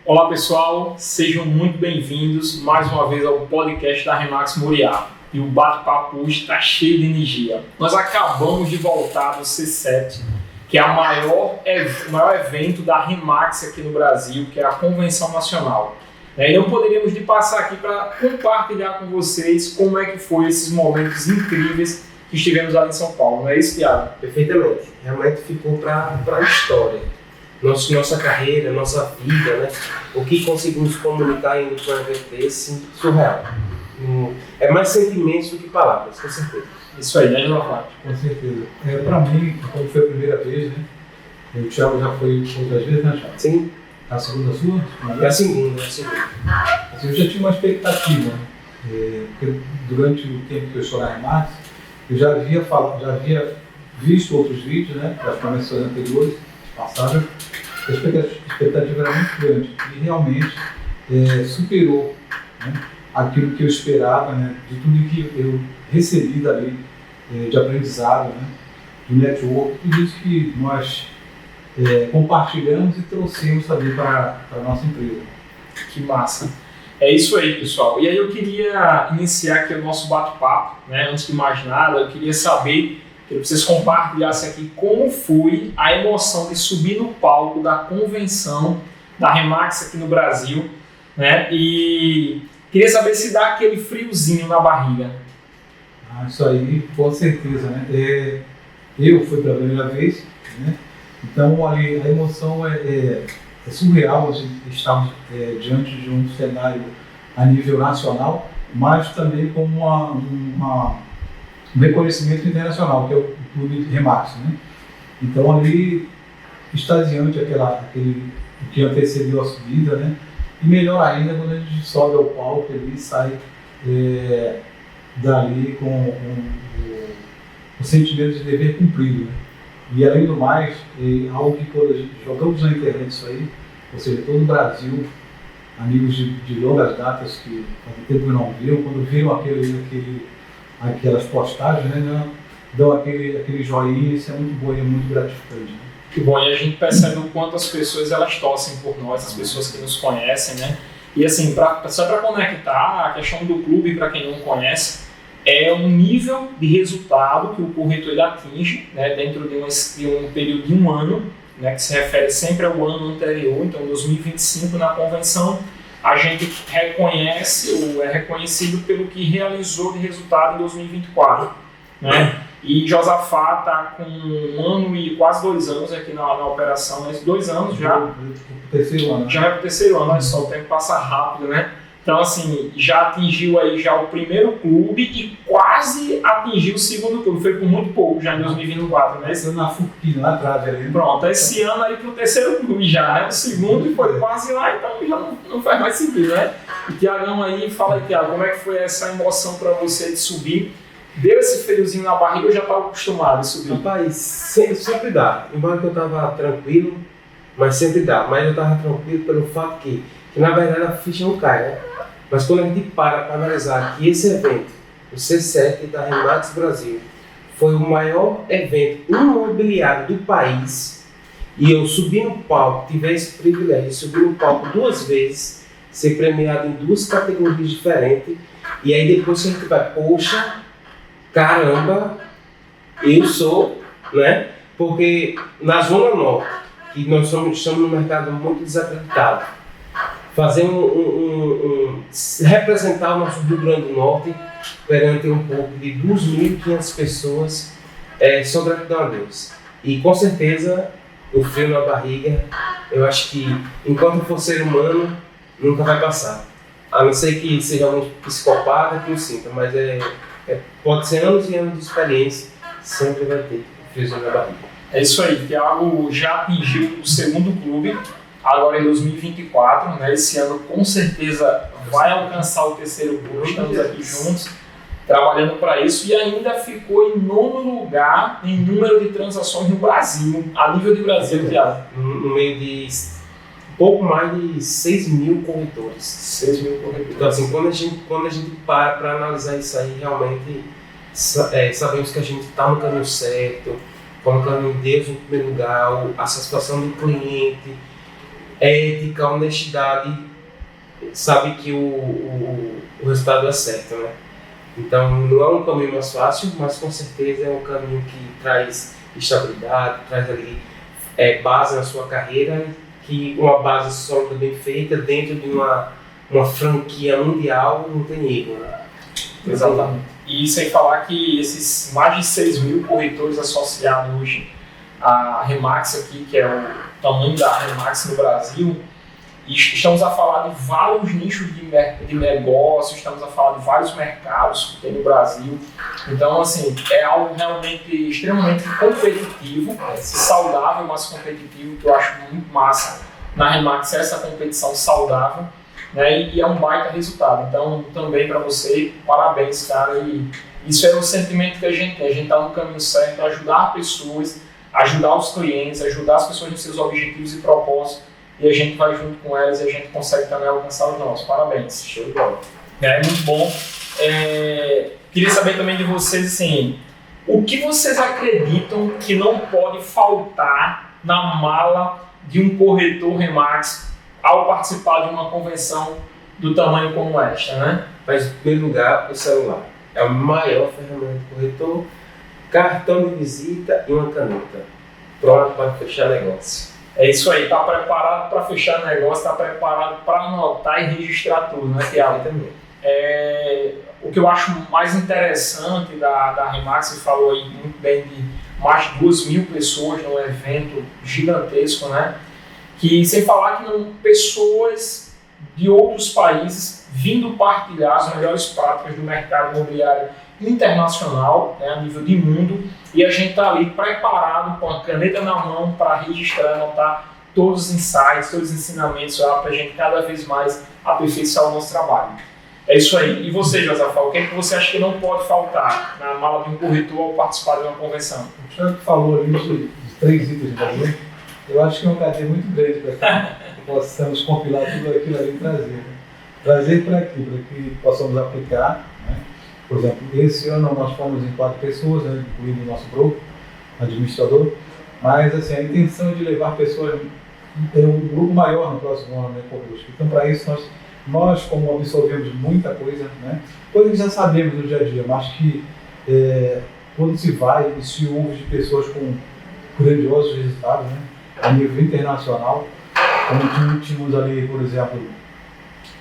Olá pessoal, sejam muito bem-vindos mais uma vez ao podcast da Remax Moriá. E o bate-papo hoje está cheio de energia. Nós acabamos de voltar do C7, que é o maior evento da Remax aqui no Brasil, que é a Convenção Nacional. E não poderíamos de passar aqui para compartilhar com vocês como é que foi esses momentos incríveis que estivemos lá em São Paulo. Não é isso, Thiago? Perfeitamente. Realmente ficou para a história. Nossa carreira, nossa vida, né? O que conseguimos comunicar indo para um evento desse, surreal. É mais sentimentos do que palavras, com certeza. Isso aí, né, Josafá? Com certeza. Para mim, como foi a primeira vez, né? O Thiago já foi outras vezes, né, Thiago? Sim. A segunda sua? É a segunda. Assim, eu já tinha uma expectativa, né? Porque durante o tempo que eu estou na Remax, eu já havia visto outros vídeos, né? Das convenções anteriores, passadas. A expectativa era muito grande e realmente superou, né, aquilo que eu esperava, né, de tudo que eu recebi dali, de aprendizado, né, de network, tudo isso que nós compartilhamos e trouxemos também para a nossa empresa. Que massa! É isso aí, pessoal. E aí eu queria iniciar aqui o nosso bate-papo, né? Antes de mais nada, eu queria saber que vocês compartilhassem aqui como foi a emoção de subir no palco da convenção da Remax aqui no Brasil, né? E queria saber se dá aquele friozinho na barriga. Isso aí, com certeza, né? Eu fui pela primeira vez, né? Então ali a emoção é surreal, a gente estar diante de um cenário a nível nacional, mas também como um reconhecimento internacional, que é o Clube Remax, né? Então ali, extasiante o que antecedeu a subida, né? E melhor ainda quando a gente sobe ao palco e sai dali com o sentimento de dever cumprido, né? E além do mais, algo que quando a gente jogamos na internet isso aí, ou seja, todo o Brasil, amigos de longas datas que há tempo não viram, quando viram aquelas postagens, né, dão aquele joinha, isso é muito bom e é muito gratificante. Né? Que bom, e a gente percebe o quanto as pessoas elas torcem por nós, as pessoas que nos conhecem, né? E assim, só para conectar, a questão do clube, para quem não conhece, é um nível de resultado que o corretor ele atinge, né, dentro de um período de um ano, né, que se refere sempre ao ano anterior, então 2025 na convenção, a gente reconhece ou é reconhecido pelo que realizou de resultado em 2024. Né? E Josafá está com 1 ano e quase 2 anos aqui na operação, mas 2 anos já. Terceiro ano. Já é o terceiro ano, olha só, o tempo passa rápido, né? Então, assim, já atingiu aí já o primeiro clube e quase atingiu o segundo clube. Foi por muito pouco já em 2024, né? Esse na Furquina, lá atrás ali. Pronto, esse ano aí pro terceiro clube já, né? O segundo foi quase lá, então já não faz mais sentido, né? E Tiagão aí, fala aí, Tiago, como é que foi essa emoção para você de subir? Deu esse friozinho na barriga ou já estava acostumado a subir? Rapaz, sempre dá. Embora que eu estava tranquilo, mas sempre dá. Mas eu estava tranquilo pelo fato que na verdade a ficha não cai, né? Mas quando a gente para analisar que esse evento, o C7 da Remax Brasil, foi o maior evento imobiliário do país, e eu subi no palco, tive esse privilégio de subir no palco 2 vezes, ser premiado em 2 categorias diferentes, e aí depois a gente vai, poxa, caramba, eu sou, né? Porque na Zona Norte, que nós estamos no mercado muito desacreditado, fazer representar o nosso Rio Grande do Norte perante um público de 2.500 pessoas, só gratidão a Deus. E com certeza, o frio na barriga, eu acho que enquanto for ser humano, nunca vai passar. A não ser que seja algum psicopata que o sinta, mas pode ser anos e anos de experiência, sempre vai ter o friozinho na barriga. É isso aí, Thiago já atingiu o segundo clube, agora em 2024, né? Esse ano com certeza vai alcançar o terceiro clube, estamos aqui juntos, trabalhando para isso, e ainda ficou em 9º lugar em número de transações no Brasil, a nível de Brasil, Thiago. No meio de pouco mais de 6 mil corretores. 6 mil corretores. Então assim, quando a gente para analisar isso aí, realmente sabemos que a gente está no caminho certo, colocando em Deus no primeiro lugar, a satisfação do cliente, ética, honestidade, sabe que o resultado é certo, né? Então não é um caminho mais fácil, mas com certeza é um caminho que traz estabilidade, traz ali base na sua carreira, que uma base sólida bem feita dentro de uma franquia mundial não tem erro, né? Exatamente. E sem falar que esses mais de 6 mil corretores associados hoje à Remax aqui, que é o tamanho da Remax no Brasil, e estamos a falar de vários nichos de negócio, estamos a falar de vários mercados que tem no Brasil. Então, assim, é algo realmente extremamente competitivo, saudável, mas competitivo, que eu acho muito massa na Remax, essa competição saudável, né? E é um baita resultado. Então, também para você, parabéns, cara. E isso é o sentimento que a gente tem. A gente está no caminho certo, ajudar pessoas, ajudar os clientes, ajudar as pessoas nos seus objetivos e propósitos. E a gente vai junto com elas e a gente consegue também alcançar os nossos. Parabéns. Show de bola. É muito bom. Queria saber também de vocês, assim, o que vocês acreditam que não pode faltar na mala de um corretor Remax ao participar de uma convenção do tamanho como esta, né? Mas, em primeiro lugar, o celular. É a maior ferramenta do corretor, cartão de visita e uma caneta. Pronto para fechar negócio. É isso aí, tá preparado para fechar negócio, tá preparado para anotar e registrar tudo, né, Thiago? Também. O que eu acho mais interessante da Remax, você falou aí muito bem de mais de 2.000 pessoas num evento gigantesco, né? Que sem falar que não pessoas de outros países vindo partilhar as melhores práticas do mercado imobiliário internacional, né, a nível de mundo, e a gente está ali preparado com a caneta na mão para registrar, anotar todos os insights, todos os ensinamentos para a gente cada vez mais aperfeiçoar o nosso trabalho. É isso aí. E você, Josafá, o que é que você acha que não pode faltar na mala de um corretor ao participar de uma convenção? O Thiago falou ali de 3 itens ali. Eu acho que é um cadeia muito grande para que possamos compilar tudo aquilo ali e trazer. Né? Trazer para aqui, para que possamos aplicar. Né? Por exemplo, esse ano nós fomos em 4 pessoas, né, incluindo o nosso grupo, administrador, mas assim, a intenção é de levar pessoas, um grupo maior no próximo ano, né, conosco. Então, para isso, nós como absorvemos muita coisa, né, coisa que já sabemos no dia a dia, mas que quando se vai e se ouve de pessoas com grandiosos resultados, né, a nível internacional, como tínhamos ali, por exemplo,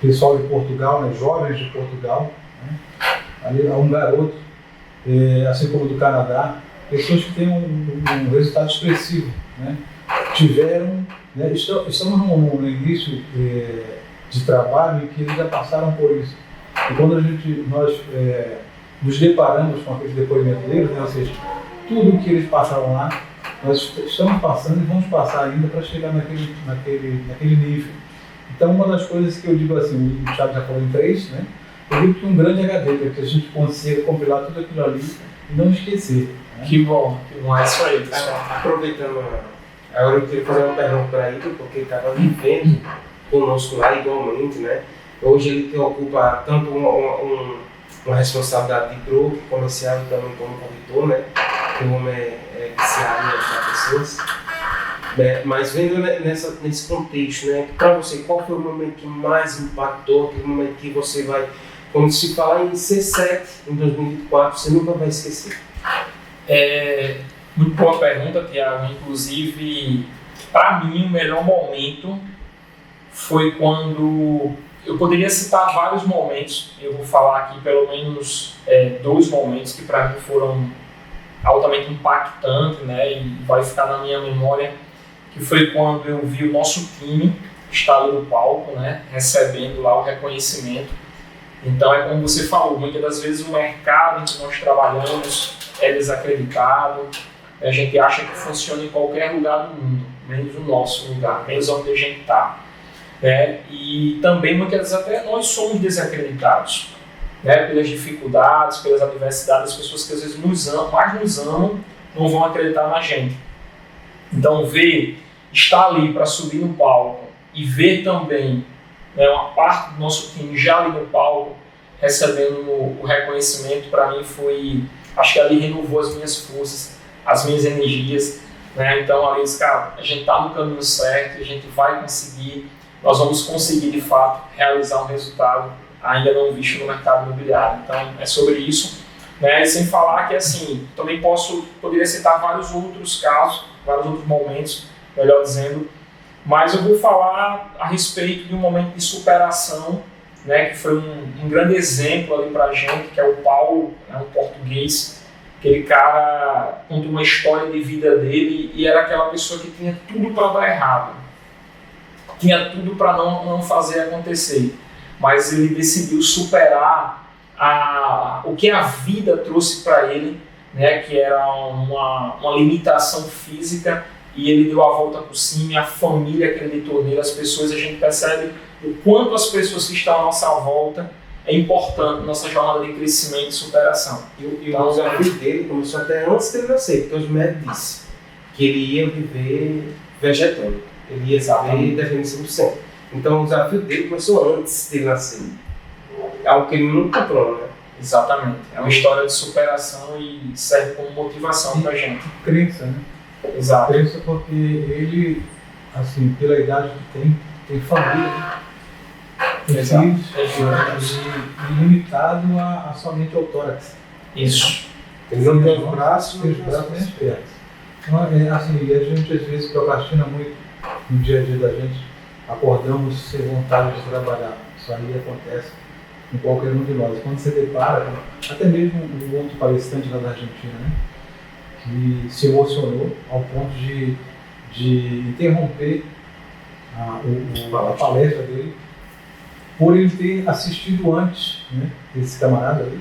pessoal de Portugal, né, jovens de Portugal, né, ali há um garoto, assim como do Canadá, pessoas que têm um resultado expressivo, né, tiveram, né, estamos no início de trabalho em que eles já passaram por isso. E quando nós nos deparamos com aqueles depoimentos deles, né, ou seja, tudo o que eles passaram lá, nós estamos passando e vamos passar ainda para chegar naquele nível. Então, uma das coisas que eu digo assim, o Thiago já falou em 3, né? Eu digo que um grande HD, para que a gente consiga compilar tudo aquilo ali e não esquecer. Né? Que bom, é isso aí, pessoal. Aproveitando, agora eu queria fazer uma pergunta para ele, porque ele estava vivendo conosco lá igualmente, né? Hoje ele ocupa tanto uma responsabilidade de broker, comercial e também como corretor, né? Que o homem é viciado em ajudar pessoas. Mas vendo nesse contexto, né? Para você, qual foi o momento que mais impactou, aquele momento que você vai, quando se falar em C7 em 2024, você nunca vai esquecer? Muito boa pergunta, Thiago. Inclusive, para mim, o melhor momento foi quando... Eu poderia citar vários momentos, eu vou falar aqui pelo menos 2 momentos que para mim foram altamente impactantes, né, e vai ficar na minha memória, que foi quando eu vi o nosso time estar ali no palco, né, recebendo lá o reconhecimento. Então é como você falou, muitas das vezes o mercado em que nós trabalhamos é desacreditado, a gente acha que funciona em qualquer lugar do mundo, menos o nosso lugar, menos onde a gente está. E também muitas vezes até nós somos desacreditados, né, pelas dificuldades, pelas adversidades, as pessoas que às vezes nos amam, não vão acreditar na gente. Então estar ali para subir no palco e ver também, né, uma parte do nosso time já ali no palco recebendo o reconhecimento, para mim foi, acho que ali renovou as minhas forças, as minhas energias, né? Então ali diz, cara, a gente está no caminho certo, a gente vai conseguir, nós vamos conseguir de fato realizar um resultado ainda não visto no mercado imobiliário. Então é sobre isso, né? E sem falar que assim, também poderia citar vários outros casos, vários outros momentos, melhor dizendo, mas eu vou falar a respeito de um momento de superação, né, que foi um grande exemplo ali pra gente, que é o Paulo, né, um português. Aquele cara conta uma história de vida dele e era aquela pessoa que tinha tudo para dar errado, tinha tudo para não fazer acontecer, mas ele decidiu superar o que a vida trouxe para ele, né, que era uma limitação física, e ele deu a volta por cima, a família acreditou nele, as pessoas, a gente percebe o quanto as pessoas que estão à nossa volta é importante na nossa jornada de crescimento e superação. E o desafio dele começou até antes dele nascer, porque os médicos disseram que ele ia viver vegetando, ele ia viver devendo 100%. Então o desafio dele começou antes dele nascer, algo que ele nunca controlou, né? Exatamente, é uma história de superação e serve como motivação pra gente. Crença, né? Exato. Crença porque ele, assim, pela idade que tem família, né? Tem filhos, e limitado a somente ao tórax. Isso. Ele não tem os braços, nem as pernas. Então, assim, e a gente às vezes procrastina muito no dia a dia da gente, acordamos sem vontade de trabalhar. Isso aí acontece com qualquer um de nós. Quando você depara, até mesmo um outro palestrante lá da Argentina, né, que se emocionou ao ponto de interromper a palestra dele, por ele ter assistido antes, né, esse camarada ali,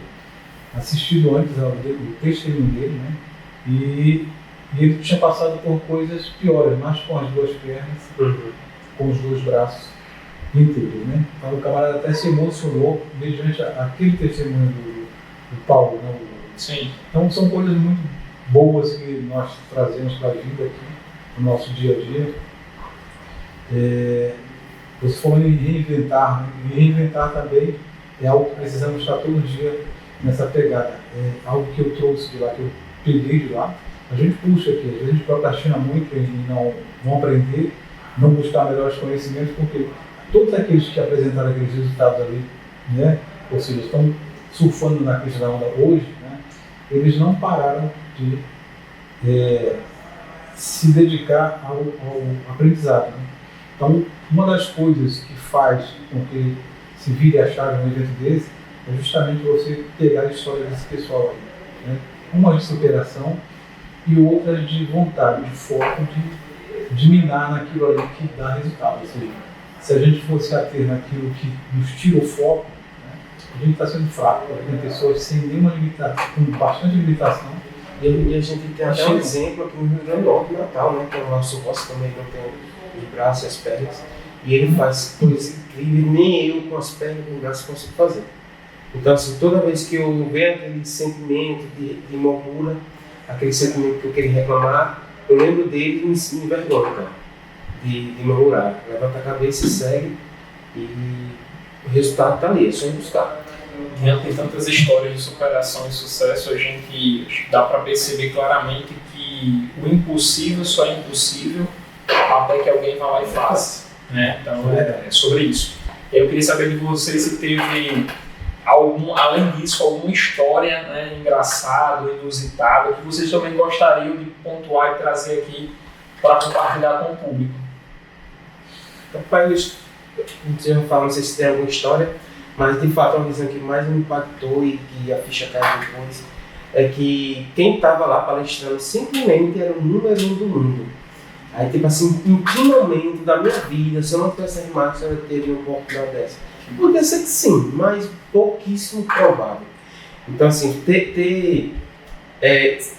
assistido antes o testemunho dele, né, e ele tinha passado por coisas piores, mas com as duas pernas, com os dois braços inteiros, né. Então o camarada até se emocionou mediante aquele testemunho do Paulo, né. Sim. Então são coisas muito boas que nós trazemos para a vida aqui, no nosso dia a dia. Você falou em reinventar, né? E reinventar também é algo que precisamos estar todo dia nessa pegada. É algo que eu trouxe de lá, que eu peguei de lá. A gente puxa aqui, a gente procrastina muito em não aprender, não buscar melhores conhecimentos, porque todos aqueles que apresentaram aqueles resultados ali, né, ou seja, estão surfando na crista da onda hoje, né, eles não pararam de se dedicar ao aprendizado, né? Então, uma das coisas que faz com que se vire a chave num evento desse é justamente você pegar a história desse pessoal aí, né? Uma de superação e outra de vontade, de foco, de minar naquilo ali que dá resultado. Ou seja, se a gente fosse ater naquilo que nos tira o foco, né, a gente está sendo fraco. Tem pessoas sem nenhuma limitação, com bastante limitação. E a gente tem até um exemplo aqui no Rio Grande do Norte, Natal, né, que é o nosso rosto também não tem os braços e as pernas, e ele faz coisas incríveis, nem eu com as pernas e os braços consigo fazer. Então, assim, toda vez que eu vejo aquele sentimento de murmura, aquele sentimento que eu queria reclamar, eu lembro dele e me envergonho, cara, de murmurar. Levanta a cabeça e segue, e o resultado está ali, é só ir buscar. Diante de tantas histórias de superação e sucesso, a gente dá para perceber claramente que o impossível só é impossível até que alguém vá lá e faça, né? Então é sobre isso. Eu queria saber de você se teve além disso, alguma história, né, engraçada, inusitada, que vocês também gostariam de pontuar e trazer aqui para compartilhar com o público. Então, não sei se tem alguma história, mas de fato uma visão que mais me impactou e que a ficha caiu depois é que quem estava lá palestrando simplesmente era o número 1 do mundo. Aí, tipo assim, em que momento da minha vida, se eu não tivesse arrumado, eu teria uma oportunidade dessa? Poderia ser que sim, mas pouquíssimo provável. Então, assim,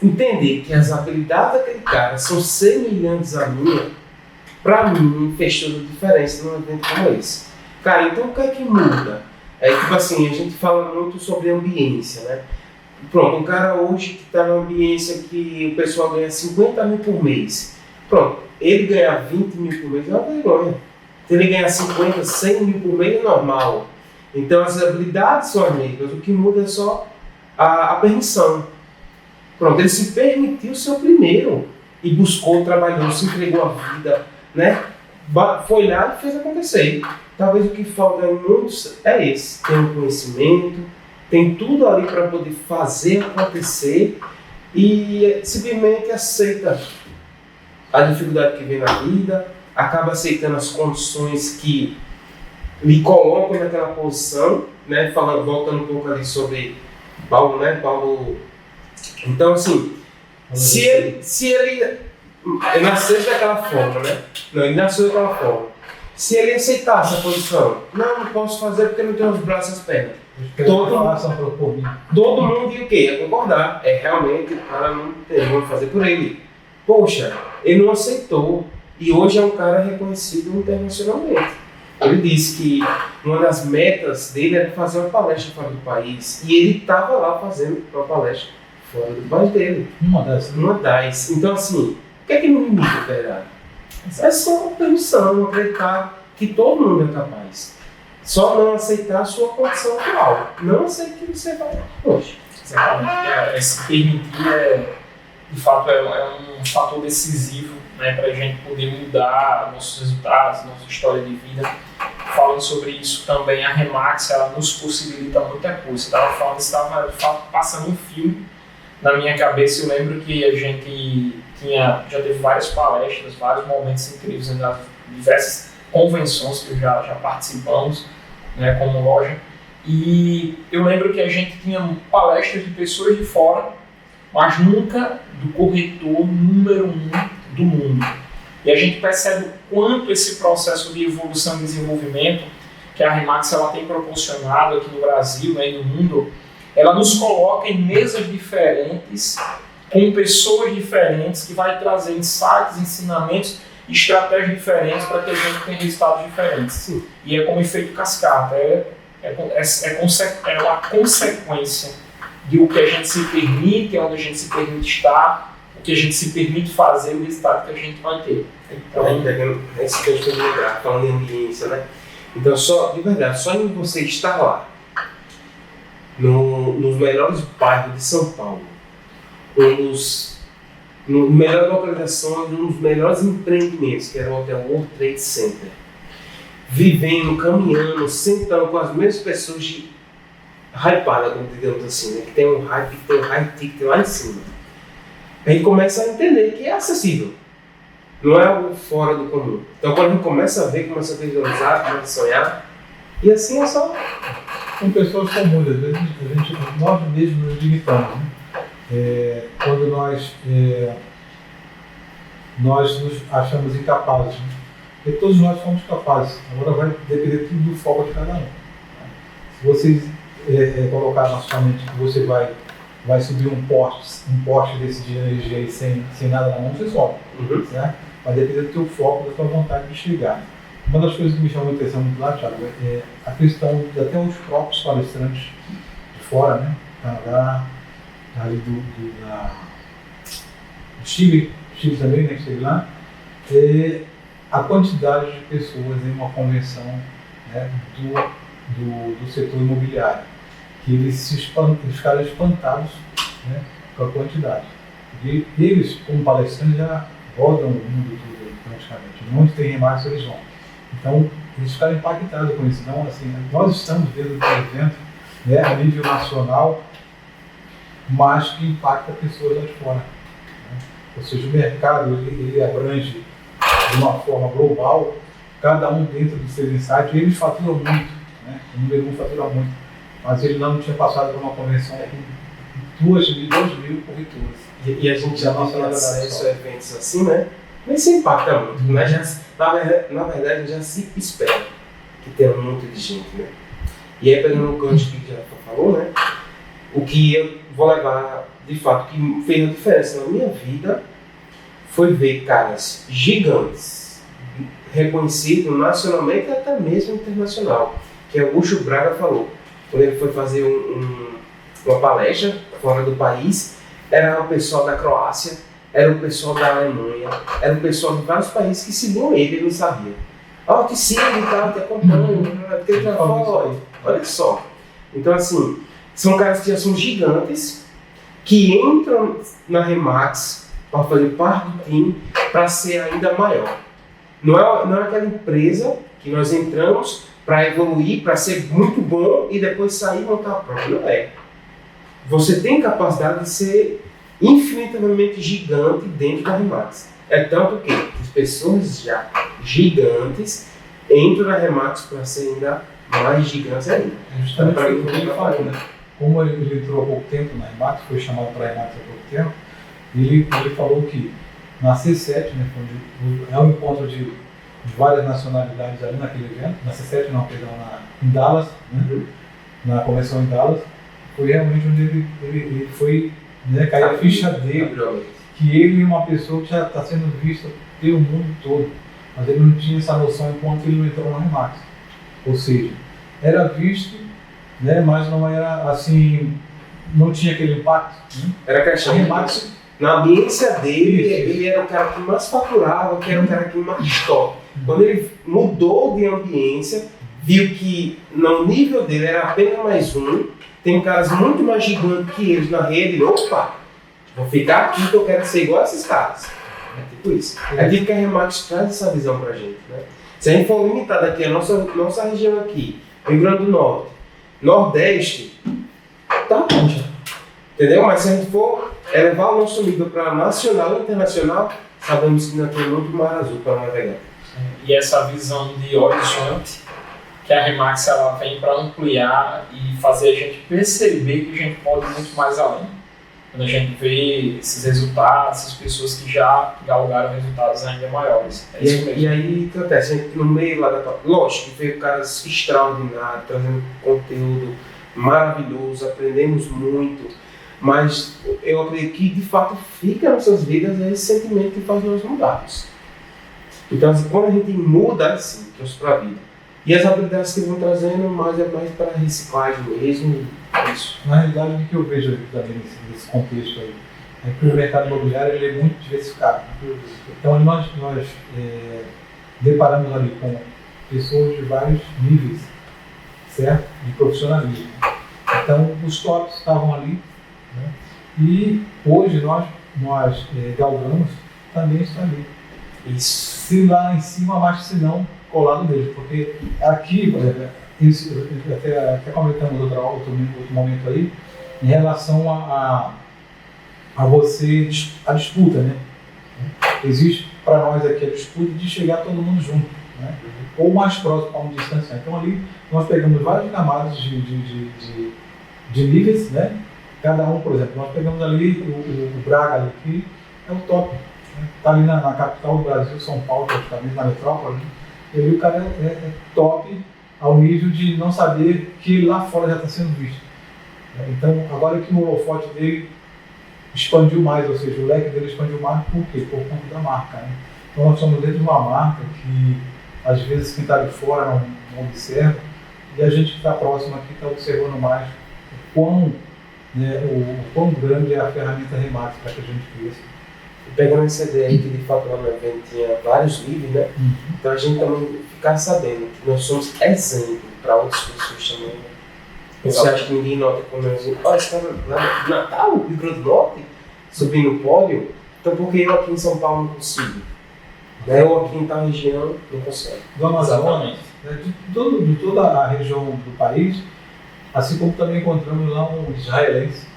entender que as habilidades daquele cara são semelhantes à minha, pra mim, fez toda a diferença num evento como esse. Cara, então o que é que muda? Tipo assim, a gente fala muito sobre ambiência, né? Pronto, um cara hoje que está numa ambiência que o pessoal ganha 50 mil por mês. Pronto, ele ganhar 20 mil por mês é uma vergonha. Se ele ganhar 50, 100 mil por mês é normal. Então as habilidades são as mesmas, o que muda é só a permissão. Pronto, ele se permitiu ser o primeiro. e buscou, trabalhou, se entregou a vida, né? Foi lá e fez acontecer. Talvez o que falta em muitos é esse, tem um conhecimento, tem tudo ali para poder fazer acontecer e simplesmente aceita a dificuldade que vem na vida, acaba aceitando as condições que lhe colocam naquela posição, né? Voltando um pouco ali sobre Paulo, né? Então, assim, se ele nascesse daquela forma, né? Não, ele nasceu daquela forma. Se ele aceitasse a posição, não posso fazer porque não tenho os braços e as pernas. Todo mundo ia o quê? Ia concordar. Realmente o cara não tem como fazer por ele. Poxa, ele não aceitou. E hoje é um cara reconhecido internacionalmente. Ele disse que uma das metas dele era fazer uma palestra fora do país. E ele estava lá fazendo uma palestra fora do país dele. Uma das. Então, assim, o que é que não limita a verdade? É só permissão, acreditar que todo mundo é capaz. Só não aceitar a sua condição atual. Não aceite que você vai hoje. Exatamente. Se permitir, de fato, é um fator decisivo, né, para a gente poder mudar nossos resultados, nossa história de vida. Falando sobre isso também, a Remax, ela nos possibilita muita coisa. Você estava falando, estava de fato passando um filme na minha cabeça. Eu lembro que a gente já teve várias palestras, vários momentos incríveis nas diversas convenções que já participamos, né, como loja. E eu lembro que a gente tinha palestras de pessoas de fora, mas nunca do corretor número 1 do mundo. E a gente percebe o quanto esse processo de evolução e desenvolvimento que a Remax ela tem proporcionado aqui no Brasil, né, e no mundo, ela nos coloca em mesas diferentes, com pessoas diferentes, que vai trazer insights, ensinamentos e estratégias diferentes para que a gente tenha resultados diferentes. Sim. E é como efeito cascata, é uma consequência de o que a gente se permite, onde a gente se permite estar, o que a gente se permite fazer, o resultado que a gente vai ter. Então, pegando esse gancho de lugar, falando em ambiência, né? Então, de verdade, só em você estar lá, nos melhores bairros de São Paulo, nos melhores localizações, nos melhores empreendimentos, que era o Hotel World Trade Center, vivendo, caminhando, sentando com as mesmas pessoas hypadas, digamos assim, né? Que tem um hype, que tem um high ticket lá em cima. A gente começa a entender que é acessível, não é algo fora do comum. Então, quando a gente começa a ver, começa a visualizar, começa a sonhar, e assim é só. São pessoas comuns, às vezes nós mesmos nos limitamos, né? Quando nós nos achamos incapazes, né? Porque todos nós somos capazes. Agora vai depender tudo do foco de cada um. Se vocês colocar na sua mente que você vai subir um poste desse de energia aí sem nada na mão, você sobe. Uhum. Certo? Vai depender do teu foco, da tua vontade de chegar. Uma das coisas que me chamou a atenção muito lá, Thiago, é a questão de até os próprios palestrantes de fora, né? Canadá, ali do Chile também, né, que esteve lá, a quantidade de pessoas em uma convenção, né, do setor imobiliário, que eles ficaram espantados, né, com a quantidade. E eles, como palestrantes, já rodam o mundo todo praticamente. Onde tem Remax, eles vão. Então, eles ficaram impactados com isso. Então, assim, nós estamos dentro do evento, né, a nível nacional, mas que impacta pessoas lá de fora. Né? Ou seja, o mercado ele abrange de uma forma global, cada um dentro dos seus insights, e eles faturam muito, né? O número 1 fatura muito, mas ele não tinha passado por uma convenção com 2.000 corretores. E a gente já tem acesso a eventos assim, né? Nem se impacta muito, né? Na verdade, já se espera que tenha muito de gente, né? E aí, pegando o gancho que já falou, né? O que eu vou levar, de fato, que fez a diferença na minha vida foi ver caras gigantes, reconhecidos nacionalmente e até mesmo internacional, que o Augusto Braga falou. Quando ele foi fazer uma palestra fora do país, era o pessoal da Croácia, era o pessoal da Alemanha, era o pessoal de vários países que seguiam ele não sabia. Ó, te sigo e tal, te acompanho, olha só. Então, assim, são caras que já são gigantes, que entram na Remax para fazer parte do time, para ser ainda maior. Não é aquela empresa que nós entramos para evoluir, para ser muito bom e depois sair e montar a própria. Não é. Você tem capacidade de ser infinitamente gigante dentro da Remax. É tanto que as pessoas já gigantes entram na Remax para ser ainda mais gigantes ainda. É justamente o que ele falou, né? Como ele entrou há pouco tempo na Remax, foi chamado para a Remax há pouco tempo, ele falou que na C7, né, é um encontro de várias nacionalidades ali naquele evento, na C7 não, perdão, em Dallas, né, na convenção em Dallas, foi realmente onde ele foi, né, cair a ficha dele, que ele é uma pessoa que já está sendo vista pelo mundo todo, mas ele não tinha essa noção enquanto ele não entrou na Remax. Ou seja, era visto, né, mas não era assim, não tinha aquele impacto. Né? Era questão Remax, na ambiência dele, ele era o cara que mais faturava, que era o cara que mais top. Quando ele mudou de ambiência, viu que no nível dele era apenas mais um, tem caras muito mais gigantes que eles na rede, ele, opa, vou ficar aqui que eu quero ser igual a esses caras. É tipo isso. É tipo que a Remax traz essa visão pra gente, né? Se a gente for limitado aqui, a nossa região aqui, Rio Grande do Norte, Nordeste, tá bom já. Entendeu? Mas se a gente for elevar o nosso nível para nacional e internacional, sabemos que ainda tem muito mar azul para navegar. E essa visão de horizonte que a Remax ela vem para ampliar e fazer a gente perceber que a gente pode ir muito mais além. Quando a gente vê esses resultados, essas pessoas que já galgaram resultados ainda maiores. É isso mesmo. E aí, o que acontece? No meio lá da... Lógico que veio caras extraordinários, trazendo conteúdo maravilhoso, aprendemos muito, mas eu acredito que, de fato, fica nas nossas vidas esse sentimento que faz nós mudarmos. Então, assim, quando a gente muda, assim, trouxe para a vida. E as habilidades que vão trazendo, mais é mais para reciclagem mesmo. Isso. Na realidade, o que eu vejo também nesse contexto aí, é que o mercado imobiliário ele é muito diversificado. Então, nós deparamos ali com pessoas de vários níveis, certo? De profissionalismo. Então, os tops estavam ali, né? E hoje nós galgamos também está ali. Isso. Se lá em cima, mas se não, colado mesmo. Porque aqui, por exemplo, até comentamos outro momento aí, em relação a você, a disputa, né? Existe para nós aqui a disputa de chegar todo mundo junto, né? Ou mais próximo para um distanciar. Então ali nós pegamos várias camadas de níveis, né? Cada um, por exemplo, nós pegamos ali o Braga, ali, que é o top. Está ali na capital do Brasil, São Paulo, praticamente, na metrópole, e ali o cara é top ao nível de não saber que lá fora já está sendo visto. Então, agora que o holofote dele expandiu mais, ou seja, o leque dele expandiu mais, por quê? Por conta da marca. Né? Então, nós somos dentro de uma marca que, às vezes, quem está de fora não observa, e a gente que está próximo aqui está observando mais o quão grande é a ferramenta Remax para que a gente cresça. Pegando essa ideia aí que de fato lá no evento tinha vários níveis, né? Então a gente também ficar sabendo que nós somos exemplo para outras pessoas também. Né? Você acha que ninguém nota quando nós dizemos, olha, esse cara lá no Natal, Rio Grande do Norte, subindo no pódio, então por que eu aqui em São Paulo não consigo? Eu aqui em tal região não consigo. Do Amazonas, de toda a região do país, assim como também encontramos lá um israelense.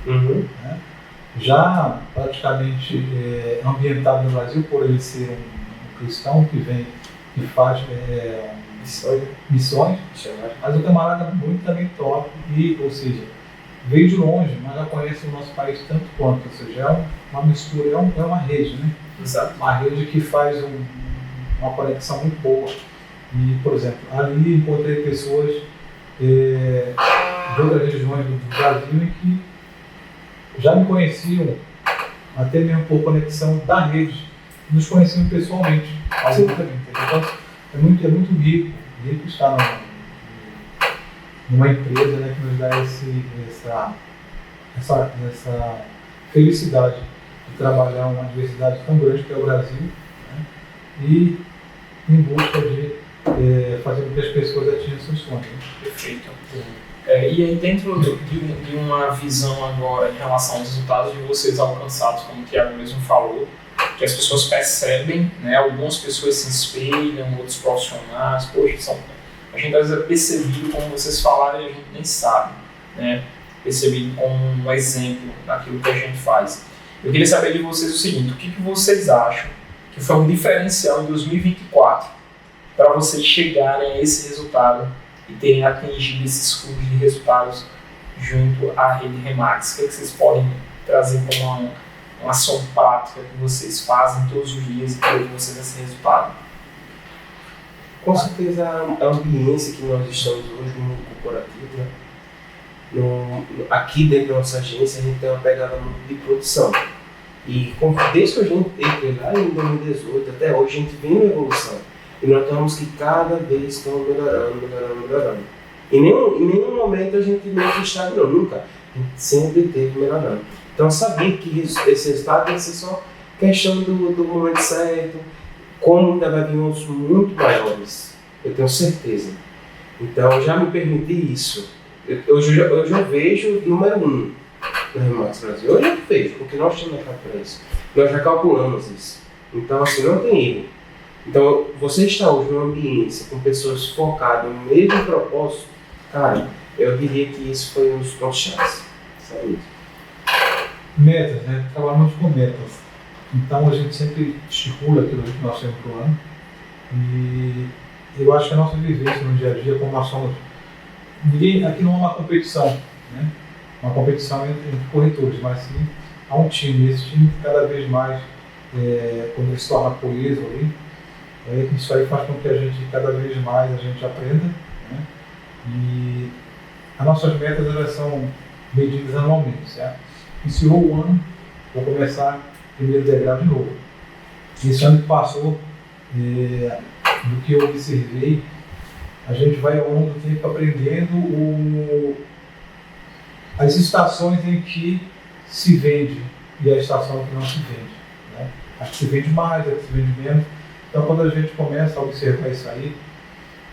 Né? Já praticamente ambientado no Brasil, por ele ser um cristão que faz missões, mas o camarada muito também top, ou seja, veio de longe, mas já conhece o nosso país tanto quanto, ou seja, é uma mistura, é uma rede, né? Exato. Uma rede que faz uma conexão muito boa. E, por exemplo, ali encontrei pessoas de outras regiões do Brasil em que já me conheciam, até mesmo por conexão da rede, nos conheciam pessoalmente. Então, é muito rico estar numa empresa, né, que nos dá essa felicidade de trabalhar uma diversidade tão grande que é o Brasil, né, e em busca de fazer com que as pessoas atinjam seus sonhos. Né? Perfeito. E aí, dentro de uma visão agora em relação aos resultados de vocês alcançados, como o Thiago mesmo falou, que as pessoas percebem, né, algumas pessoas se espelham, outros profissionais, poxa, a gente às vezes é percebido, como vocês falaram, e a gente nem sabe, né, percebido como um exemplo daquilo que a gente faz. Eu queria saber de vocês o seguinte, o que vocês acham que foi um diferencial em 2024 para vocês chegarem a esse resultado e terem atingido esses clubes de resultados junto à rede Remax? O que vocês podem trazer como uma ação prática que vocês fazem todos os dias e que leva vocês a esse resultado? Com certeza a ambiência que nós estamos hoje no mundo corporativo, né? Aqui dentro da nossa agência a gente tem uma pegada muito de produção. E desde que a gente entrou lá em 2018 até hoje a gente vem na evolução. E nós notamos que cada vez estamos melhorando. Em nenhum momento a gente meio que estagnou, nunca. A gente sempre esteve melhorando. Então saber que esse resultado vai ser só questão do momento certo, como ainda vai vir outros muito maiores, eu tenho certeza. Então eu já me permiti isso. Eu já vejo número 1 no Remax Brasil. Eu já vejo, porque nós temos mercado para isso. Nós já calculamos isso. Então assim, não tem erro. Então, você está hoje numa ambiência com pessoas focadas no mesmo propósito, cara, eu diria que isso foi um dos pontos-chave. Sabe? Metas, né? Trabalhamos com metas. Então, a gente sempre estipula aquilo que nós temos para o ano. E eu acho que a nossa vivência no dia a dia, como nós somos... Aqui não é uma competição, né? Uma competição entre corretores, mas sim há um time. E esse time, cada vez mais, quando ele se torna coeso ali, isso aí faz com que a gente, cada vez mais, a gente aprenda, né? E as nossas metas, elas são medidas anualmente, certo? Iniciou o ano, vou começar o primeiro degrau de novo. Esse ano que passou, do que eu observei, a gente vai ao longo do tempo aprendendo as estações em que se vende e a estação que não se vende, né? A que se vende mais, a que se vende menos. Então, quando a gente começa a observar isso aí,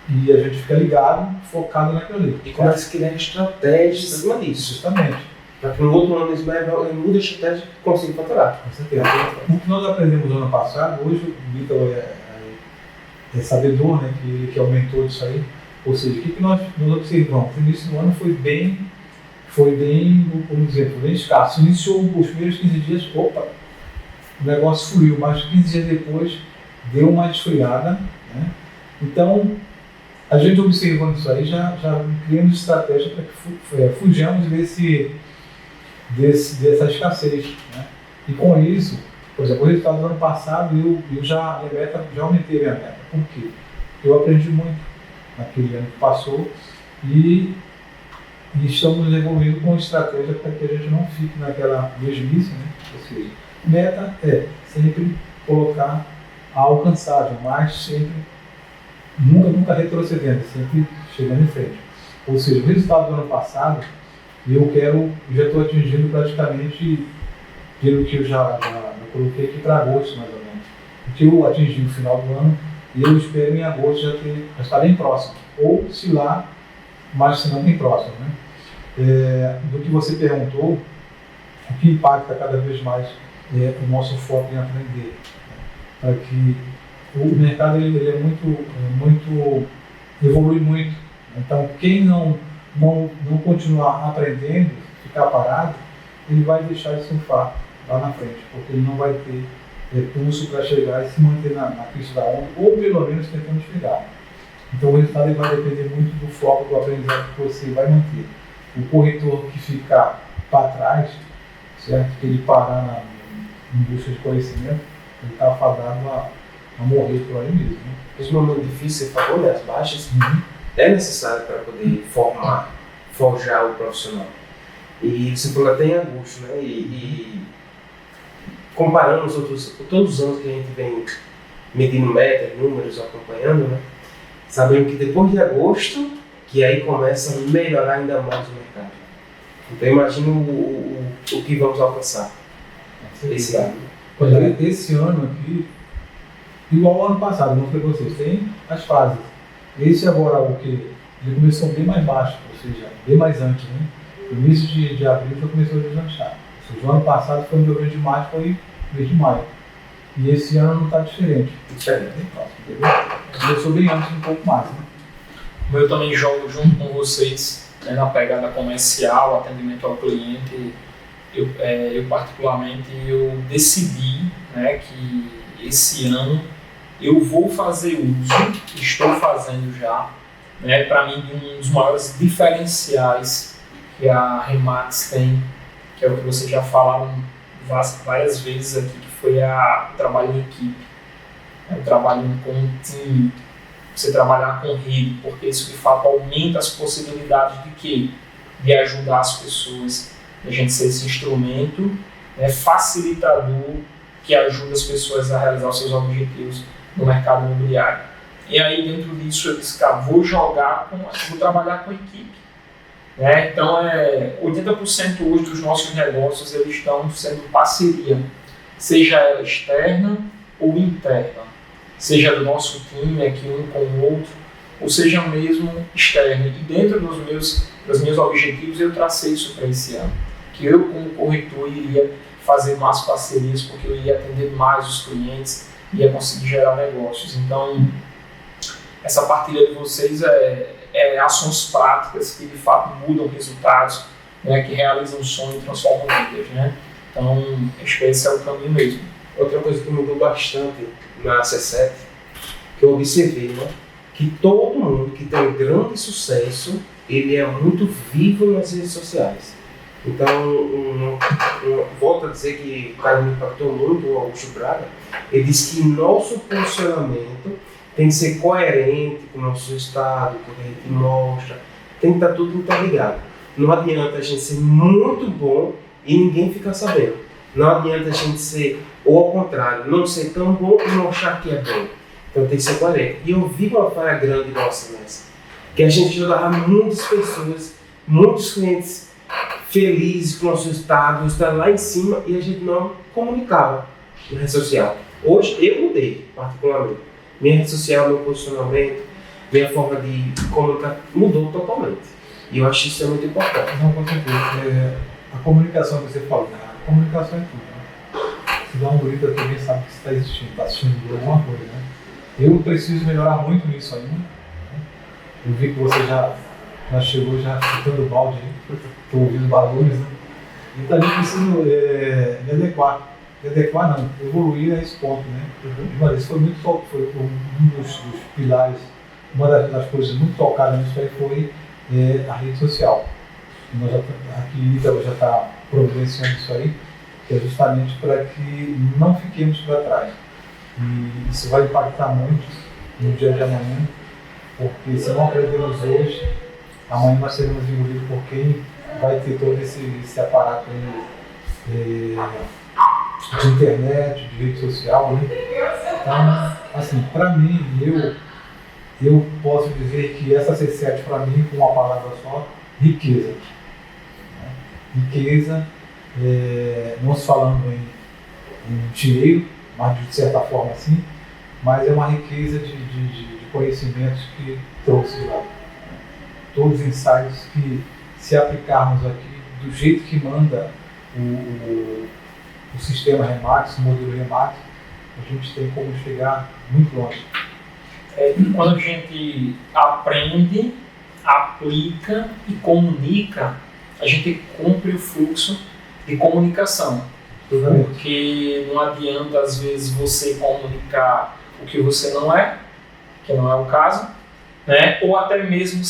e a gente fica ligado, focado naquilo ali. E começa a criar estratégias em cima disso. Justamente. Para que no outro ano ele muda a estratégia e consiga faturar. Com certeza. O que nós aprendemos no ano passado, hoje o Vitor é sabedor, né, que aumentou isso aí. Ou seja, o que nós observamos? O início do ano foi bem, vamos dizer, foi bem escasso. Iniciou os primeiros 15 dias, o negócio fluiu, mas 15 dias depois deu uma esfriada, né? Então, a gente observando isso aí, já criamos estratégia para que fujamos dessa escassez, né? E com isso, por exemplo, o resultado do ano passado, eu já aumentei a minha meta. Por quê? Eu aprendi muito naquele ano que passou e estamos evoluindo com estratégia para que a gente não fique naquela mesmice, né? Ou seja, meta é sempre colocar a alcançável, mas sempre, nunca retrocedendo, sempre chegando em frente. Ou seja, o resultado do ano passado, já estou atingindo praticamente pelo que eu já coloquei aqui para agosto, mais ou menos. O que eu atingi no final do ano, e eu espero em agosto já estar bem próximo. Ou se lá, mas se não bem próximo, né? Do que você perguntou, o que impacta cada vez mais o nosso foco em aprender. Para que o mercado ele é muito evolui muito. Então, quem não continuar aprendendo, ficar parado, ele vai deixar de surfar lá na frente, porque ele não vai ter pulso para chegar e se manter na pista da onda, ou pelo menos tentando chegar. Então, o resultado ele vai depender muito do foco do aprendizado que você vai manter. O corretor que ficar para trás, certo? Que ele parar em busca de conhecimento, ele está fadado a morrer por aí mesmo. Né? Esse momento difícil, você falou, né? As baixas, é necessário para poder forjar o profissional. E você falou até em agosto, né? E comparando todos os anos que a gente vem medindo metas, números, acompanhando, né? Sabendo que depois de agosto, que aí começa a melhorar ainda mais o mercado. Então imagina o que vamos alcançar esse ano. Esse ano aqui, igual ao ano passado, não sei para vocês, tem as fases. Esse agora, o que ele começou bem mais baixo, ou seja, bem mais antes, né? No início de abril já começou a deslanchar. Ou seja, o ano passado foi onde o mês de março, foi mês de maio. E esse ano não está diferente. Entendeu? Começou bem antes, um pouco mais, né? Eu também jogo junto com vocês, né, na pegada comercial, atendimento ao cliente. Eu particularmente, eu decidi, né, que esse ano eu vou fazer uso, estou fazendo já, né, para mim, de um dos maiores diferenciais que a Remax tem, que é o que vocês já falaram várias vezes aqui, que foi o trabalho em equipe, o trabalho com um time, você trabalhar com rede, porque isso de fato aumenta as possibilidades de quê? De ajudar as pessoas, de a gente ser esse instrumento, né, facilitador que ajuda as pessoas a realizar os seus objetivos no mercado imobiliário. E aí dentro disso eu disse, cara, vou trabalhar com equipe. Né? Então 80% hoje dos nossos negócios eles estão sendo parceria, seja ela externa ou interna, seja do nosso time aqui um com o outro, ou seja mesmo externo. E dentro dos meus objetivos eu tracei isso para esse ano, que eu como corretor iria fazer mais parcerias, porque eu ia atender mais os clientes, ia conseguir gerar negócios. Então essa partilha de vocês é ações práticas que de fato mudam resultados, né, que realizam um sonho e transformam vidas, né? Então acho que esse é o caminho mesmo. Outra coisa que mudou bastante na C7, que eu observei, né, que todo mundo que tem grande sucesso, ele é muito vivo nas redes sociais. Então, volto a dizer que o cara me impactou muito, o Augusto Braga, ele disse que nosso posicionamento tem que ser coerente com o nosso estado, com o que a gente mostra, tem que estar tudo interligado. Não adianta a gente ser muito bom e ninguém ficar sabendo. Não adianta a gente ser, ou ao contrário, não ser tão bom e não achar que é bom. Então tem que ser coerente. E eu vi uma falha grande nossa nessa, que a gente ajudava muitas pessoas, muitos clientes felizes com o nosso estado lá em cima, e a gente não comunicava na rede social. Hoje eu mudei, particularmente. Minha rede social, meu posicionamento, minha forma de comunicar mudou totalmente. E eu acho isso muito importante. Não, com certeza. A comunicação que você falou, né? A comunicação é tudo. Né? Se dá um grito aqui, alguém sabe que você está existindo, está assistindo alguma coisa. Né? Eu preciso melhorar muito nisso ainda. Né? Eu vi que você já chegou chutando o balde, estou ouvindo barulhos. Né? Então a gente precisa me adequar. Adequar não, evoluir a esse ponto, né? Mas isso foi muito top, foi um dos pilares, uma das coisas muito tocadas nisso aí foi a rede social. Nós aqui em Ítalo já está providenciando isso aí, que é justamente para que não fiquemos para trás. E isso vai impactar muito no dia de amanhã, porque se não aprendermos hoje, amanhã nós seremos engolidos por quem vai ter todo esse aparato aí, de internet, de rede social, né? Então, assim, para mim, eu posso dizer que essa C7 para mim, com uma palavra só, riqueza. Né? Riqueza, não se falando em dinheiro, mas de certa forma assim, mas é uma riqueza de conhecimentos que trouxe de lá. Todos os insights que, se aplicarmos aqui, do jeito que manda o sistema Remax, o modelo Remax, a gente tem como chegar muito longe. Quando a gente aprende, aplica e comunica, a gente cumpre o fluxo de comunicação. Porque não adianta, às vezes, você comunicar o que você não é, que não é o caso, né? Ou até mesmo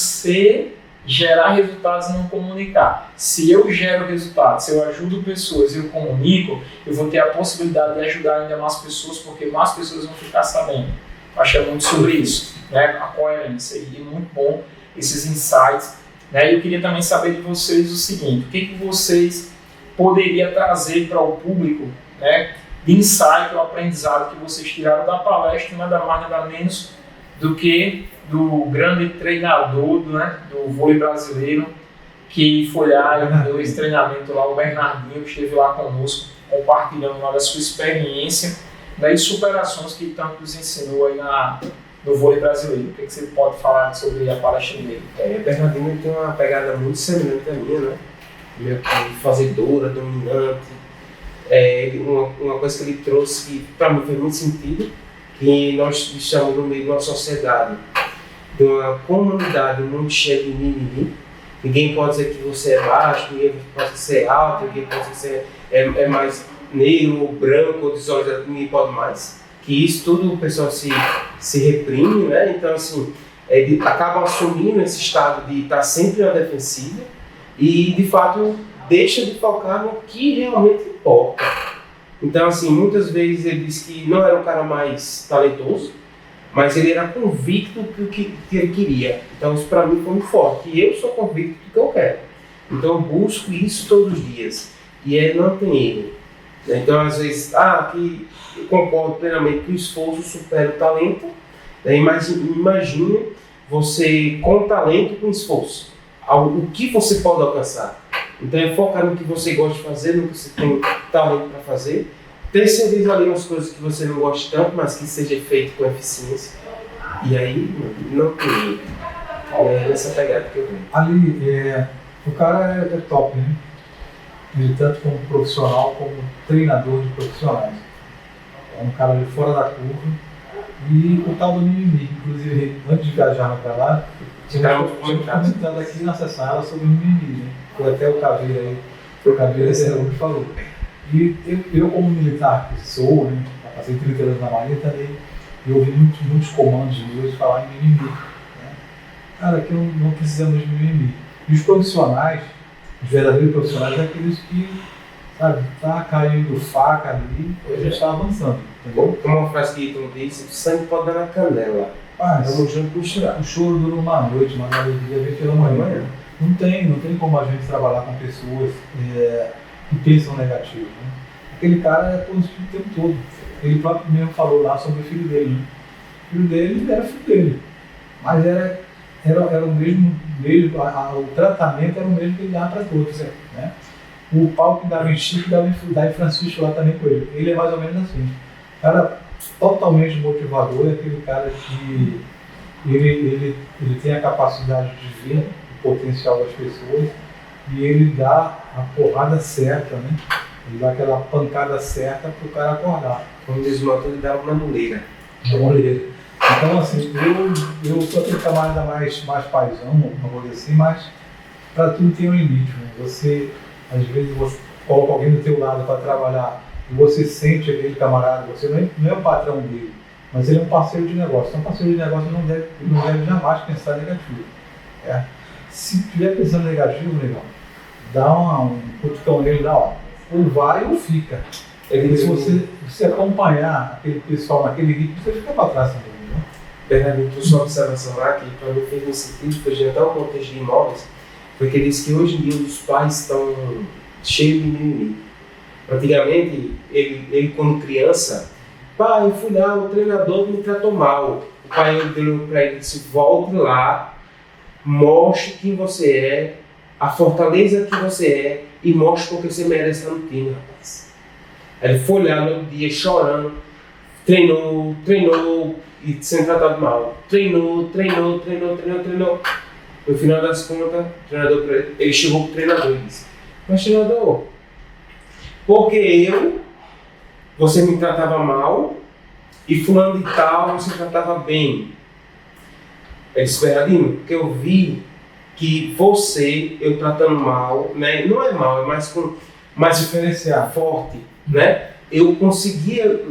gerar resultados e não comunicar. Se eu gero resultados, se eu ajudo pessoas e eu comunico, eu vou ter a possibilidade de ajudar ainda mais pessoas, porque mais pessoas vão ficar sabendo. Acho que é muito sobre isso, né? A coerência, e é muito bom esses insights. Né? E eu queria também saber de vocês o seguinte: o que vocês poderiam trazer para o público, né, de insight ou aprendizado que vocês tiraram da palestra, nada mais nada menos do que do grande treinador do vôlei brasileiro, que foi lá e deu esse treinamento lá, o Bernardinho, que esteve lá conosco, compartilhando lá da sua experiência, né, e superações que tanto nos ensinou aí no vôlei brasileiro. O que você pode falar sobre a palestra dele? Bernardino tem uma pegada muito semelhante à minha, né? Meio que fazedora, dominante. Uma coisa que ele trouxe que para mim fez muito sentido, que nós estamos no meio de uma sociedade, de uma comunidade muito cheia de mimimi. Ninguém pode dizer que você é baixo, ninguém pode ser alto, ninguém pode dizer que você é mais negro ou branco ou desorganizado, ninguém pode mais. Que isso tudo o pessoal se reprime, né? Então, assim, acabam assumindo esse estado de estar sempre na defensiva e, de fato, deixa de focar no que realmente importa. Então, assim, muitas vezes ele disse que não era o cara mais talentoso, mas ele era convicto do que ele queria. Então, isso para mim foi muito forte. E eu sou convicto do que eu quero. Então, eu busco isso todos os dias. E ele não tem erro. Então, às vezes, que eu concordo plenamente que o esforço supera o talento. Mas imagine você com talento e com esforço. O que você pode alcançar. Então, é focar no que você gosta de fazer, no que você tem talento para fazer. Terceiriza ali umas coisas que você não gosta tanto, mas que seja feito com eficiência. E aí, não tem. É essa pegada que eu venho. Ali, o cara é top, né? Ele tanto como profissional, como treinador de profissionais. É um cara ali fora da curva. E o tal do mimimi, inclusive, antes de viajar para lá, tínhamos comentando aqui na sessão sobre o mimimi, né? Foi até o Caveira aí, que falou. E eu como militar que sou, né, passei 30 anos na Marinha também, e ouvi muitos comandos meus falar em mimimi. Né? Cara, aqui não precisamos de mimimi. E os profissionais, os verdadeiros profissionais, é aqueles que, sabe, tá caindo faca ali, a gente está avançando. Entendeu? Como uma frase que Hilton disse, o sangue pode dar na canela. Vamos junto misturar. O choro dura uma noite, mas a alegria vem pela manhã. Não tem como a gente trabalhar com pessoas que pensam negativo. Né? Aquele cara é positivo o tempo todo. Ele próprio mesmo falou lá sobre o filho dele. Né? O filho dele era filho dele, mas era o mesmo o tratamento era o mesmo que ele dava para todos. Né? O pau que dava em Chico dava em Francisco lá também com ele. Ele é mais ou menos assim. O cara totalmente motivador, é aquele cara que ele tem a capacidade de ver o potencial das pessoas e ele dá a porrada certa, né? Ele dá aquela pancada certa para o cara acordar. Como diz o Mato, ele dá uma moleira. Então, assim, eu sou aquele camarada mais paizão, não vou dizer assim, mas para tudo tem um limite. Né? Você, às vezes, você coloca alguém do teu lado para trabalhar e você sente aquele camarada, você não é o patrão dele, mas ele é um parceiro de negócio. Então, um parceiro de negócio não deve jamais pensar negativo. Se estiver pensando negativo, legal, dá um cutucão nele, ou vai ou fica. E se você acompanhar aquele pessoal naquele ritmo, você fica para trás também. Né? Bernardo, sua observação lá, que para mim fez um sentido, foi até um contexto de imóveis, foi que ele disse que hoje em dia os pais estão cheios de mimimi. Antigamente, ele quando criança, pai, eu fui lá, o treinador me tratou mal. O pai deu para ele, disse, volte lá, mostre quem você é, a fortaleza que você é e mostre porque você merece no time, rapaz. Aí ele foi lá no dia chorando, treinou e sendo tratado mal. Treinou. No final das contas, ele chegou pro treinador e disse, mas treinador, porque você me tratava mal e fulano de tal você tratava bem. Ele disse, Bernardino, porque eu vi que você, eu tratando mal, né, não é mal, é mais diferenciar, forte, né? Eu conseguia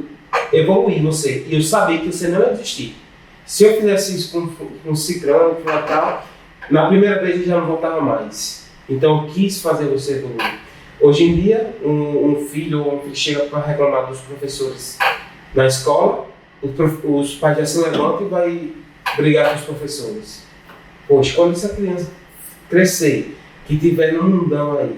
evoluir você, e eu sabia que você não ia desistir. Se eu fizesse isso com ciclano, com tal, na primeira vez ele já não voltava mais. Então eu quis fazer você evoluir. Hoje em dia, um filho chega para reclamar dos professores na escola, os pais já se levantam e vai brigar com os professores. Poxa, quando essa criança crescer, que tiver no mundão aí,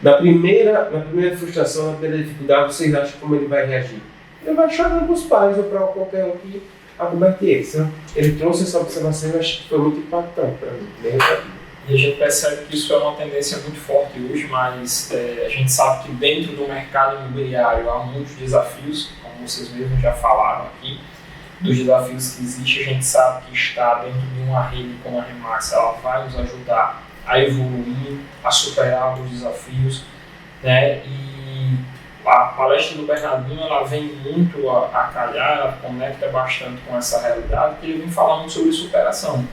na primeira frustração, na primeira dificuldade, vocês acham como ele vai reagir? Ele vai chorando para os pais ou para qualquer um que acomete ele. Ele trouxe essa observação e eu acho que foi muito impactante para mim, bem refletido. E a gente percebe que isso é uma tendência muito forte hoje, mas a gente sabe que dentro do mercado imobiliário há muitos desafios, como vocês mesmos já falaram aqui. dos desafios que existem, a gente sabe que estar dentro de uma rede como a Remax, ela vai nos ajudar a evoluir, a superar os desafios, né? E a palestra do Bernardinho, ela vem muito a calhar, ela conecta bastante com essa realidade, porque ele vem falando sobre superação.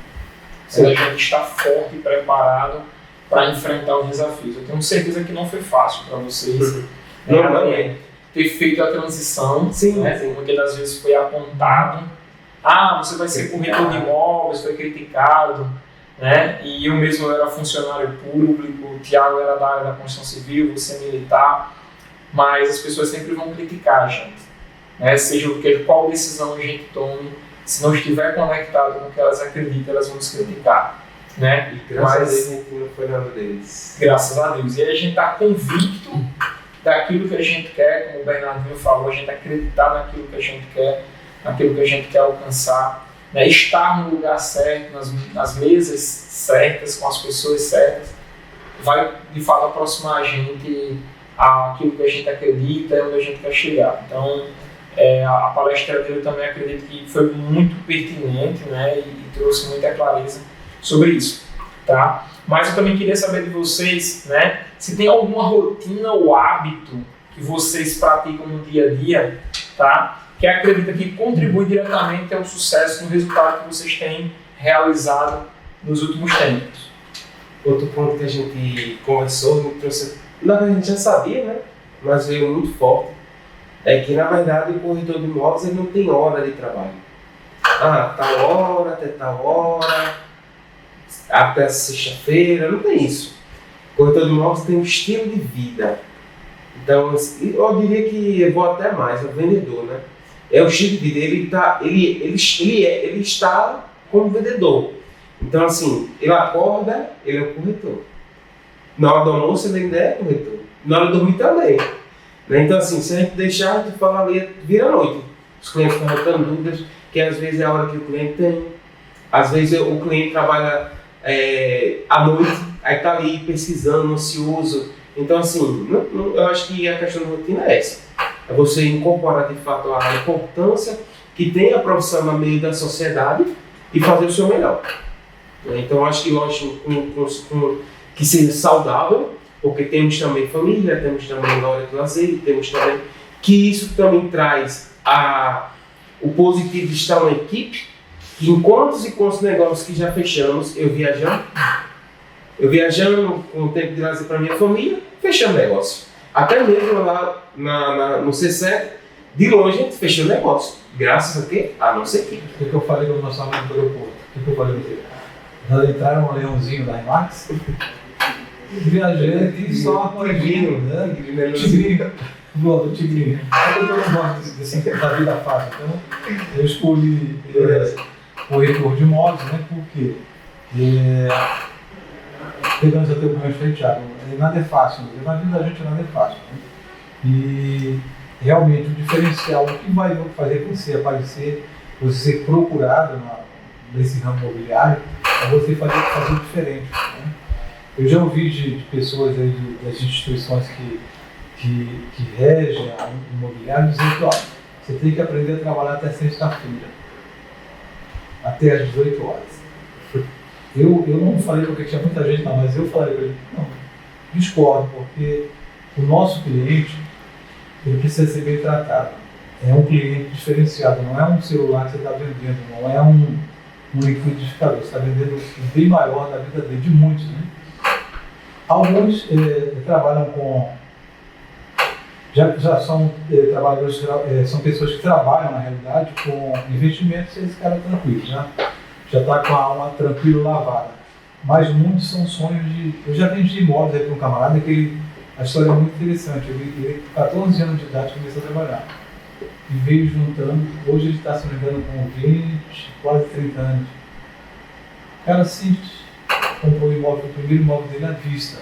Se a gente está forte e preparado para enfrentar os desafios. Eu tenho certeza que não foi fácil para vocês ter feito a transição. Sim, né? sim. Muitas das vezes foi apontado, você vai ser corretor de imóveis, foi criticado, né? E eu mesmo era funcionário público, o Thiago era da área da construção civil, você militar, mas as pessoas sempre vão criticar a gente, né? Seja qual decisão a gente tome, se não estiver conectado com o que elas acreditam, elas vão nos criticar, né? E graças a Deus a gente não foi nada deles. Graças a Deus. E aí a gente está convicto daquilo que a gente quer, como o Bernardinho falou, a gente acreditar naquilo que a gente quer, naquilo que a gente quer alcançar, né? Estar no lugar certo, nas mesas certas, com as pessoas certas, vai de fato aproximar a gente àquilo que a gente acredita e onde a gente quer chegar. Então, a palestra dele também acredito que foi muito pertinente, né? E trouxe muita clareza sobre isso, tá? Mas eu também queria saber de vocês, né? Se tem alguma rotina ou hábito que vocês praticam no dia a dia, tá? Que acredita que contribui diretamente ao sucesso no resultado que vocês têm realizado nos últimos tempos. Outro ponto que a gente conversou, na verdade a gente já sabia, né? Mas veio muito forte, é que na verdade o corretor de imóveis ele não tem hora de trabalho. Tal hora, até tal hora, até sexta-feira, não tem isso. O corretor de imóveis tem um estilo de vida. Então, eu diria que eu vou até mais, é o vendedor, né? É o estilo de vida, ele está como vendedor. Então, assim, ele acorda, ele é o corretor. Na hora do almoço, ele ainda é corretor. Na hora de dormir também. Né? Então, assim, se a gente deixar, a gente fala ali, vira a noite. Os clientes estão botando dúvidas, que às vezes é a hora que o cliente tem. Às vezes o cliente trabalha à noite, aí está ali pesquisando, ansioso. Então, assim, eu acho que a questão da rotina é essa. É você incorporar, de fato, a importância que tem a profissão no meio da sociedade e fazer o seu melhor. Então, eu acho que, lógico, que seja saudável, porque temos também família, temos também hora de lazer, temos também que isso também traz o positivo de estar uma equipe, que em quantos e quantos negócios que já fechamos, eu viajando com o tempo de lazer para minha família, fechando negócio. Até mesmo lá no C7, de longe a gente fechou negócio. Graças a quê? A nossa equipe. O que eu falei com o nosso amigo do aeroporto? O que eu falei com ele? Nós entraram no leãozinho da Remax, viajei e só uma tigrinho, né? Tigrinho. Do tigrinho. Eu não gosto da vida fácil, então eu escolhi o corretor de imóveis, né? Porque pegando essa teu gancho aí, Thiago, nada é fácil, na vida da gente nada é fácil. Né? E realmente o diferencial, o que vai fazer você aparecer, você ser procurado nesse ramo imobiliário, é você fazer diferente. Né? Eu já ouvi de pessoas aí das instituições que regem o imobiliário dizendo que você tem que aprender a trabalhar até sexta-feira, até às 18 horas. Eu não falei porque tinha muita gente lá, mas eu falei para ele, não, discordo, porque o nosso cliente, ele precisa ser bem tratado. É um cliente diferenciado, não é um celular que você está vendendo, não é um liquidificador, você está vendendo o bem maior da vida dele, de muitos, né? Alguns trabalham com, já são trabalhadores, são pessoas que trabalham na realidade com investimentos, e esse cara é tranquilo, já está com a alma tranquila, lavada. Mas muitos são sonhos de... Eu já vendi imóveis aí para um camarada que a história é muito interessante. Ele com 14 anos de idade começou a trabalhar. E veio juntando, hoje ele está se ligando com 20, quase 30 anos. Cara simples, comprou o primeiro imóvel dele à vista.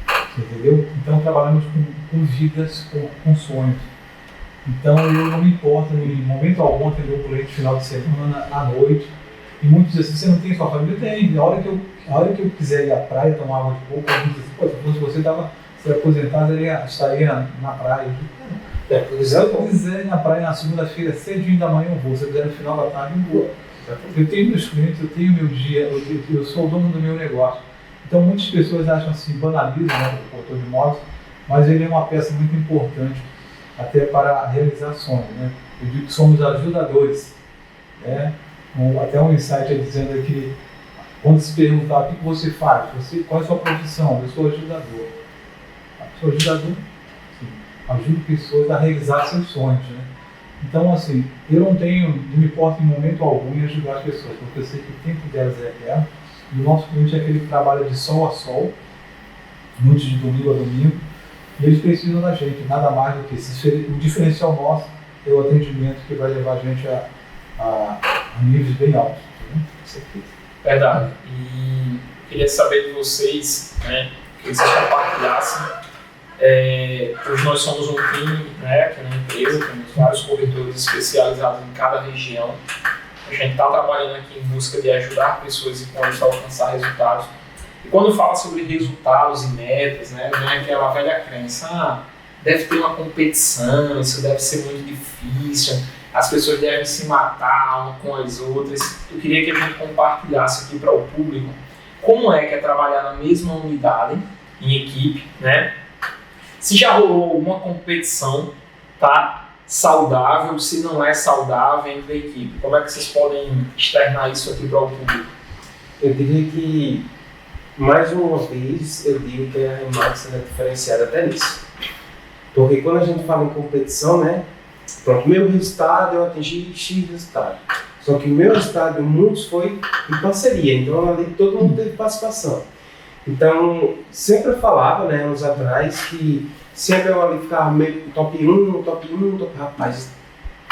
Você entendeu? Então trabalhamos com vidas, com sonhos. Então eu não me importo em momento algum atender um cliente final de semana, à noite. E muitos dizem assim, você não tem sua família? Tem. A hora que eu quiser ir à praia tomar água de coco, eu digo assim, pô, se você ser aposentado, ele estaria na praia. Se eu quiser ir na praia na segunda-feira, cedinho da manhã eu vou, se eu quiser no final da tarde eu vou. Eu tenho meus clientes, eu tenho meu dia, eu sou o dono do meu negócio. Então muitas pessoas acham assim, banalizam, né, o corretor de imóveis, mas ele é uma peça muito importante até para realizações, né? Eu digo que somos ajudadores, né? Até um insight aí dizendo aqui, quando se perguntar o que você faz, qual é a sua profissão? Eu sou ajudador. Sou ajudador, sim. Ajudo pessoas a realizar seus sonhos, né? Então, assim, eu não me importo em momento algum em ajudar as pessoas, porque eu sei que o tempo delas é eterno, e o nosso cliente é aquele que trabalha de sol a sol, muitos de domingo a domingo, e eles precisam da gente, nada mais do que o diferencial nosso é o atendimento que vai levar a gente a níveis bem altos. Né? Com certeza. Verdade. E queria saber de vocês, né, que vocês compartilhassem. Hoje nós somos um time, né, aqui na empresa, temos vários corretores especializados em cada região. A gente está trabalhando aqui em busca de ajudar pessoas e com isso alcançar resultados. E quando fala sobre resultados e metas, né, vem aquela velha crença, deve ter uma competição, isso deve ser muito difícil, as pessoas devem se matar uma com as outras. Eu queria que a gente compartilhasse aqui para o público como é que é trabalhar na mesma unidade, em equipe, né? Se já rolou alguma competição, tá? Saudável, se não é saudável entre a equipe. Como é que vocês podem externar isso aqui para o público? Eu diria que, mais uma vez, eu digo que a Remax é diferenciada até nisso. Porque quando a gente fala em competição, né? Pronto, meu resultado, eu atingi X resultado. Só que o meu resultado, muitos foi em parceria, então ali todo mundo teve participação. Então, sempre eu falava, né, anos atrás, que sempre eu ali ficava meio top 1, rapaz,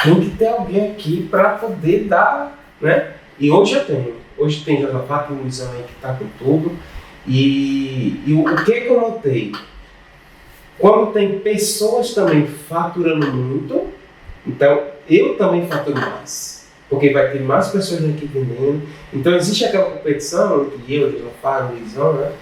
tem que ter alguém aqui para poder dar, né? E hoje eu tenho. Hoje tem Josafá, tem um Luizão aí que está com tudo. E o que eu notei? Quando tem pessoas também faturando muito, então eu também faturo mais, porque vai ter mais pessoas aqui vendendo. Então existe aquela competição entre eu, Josafá, Luizão, né?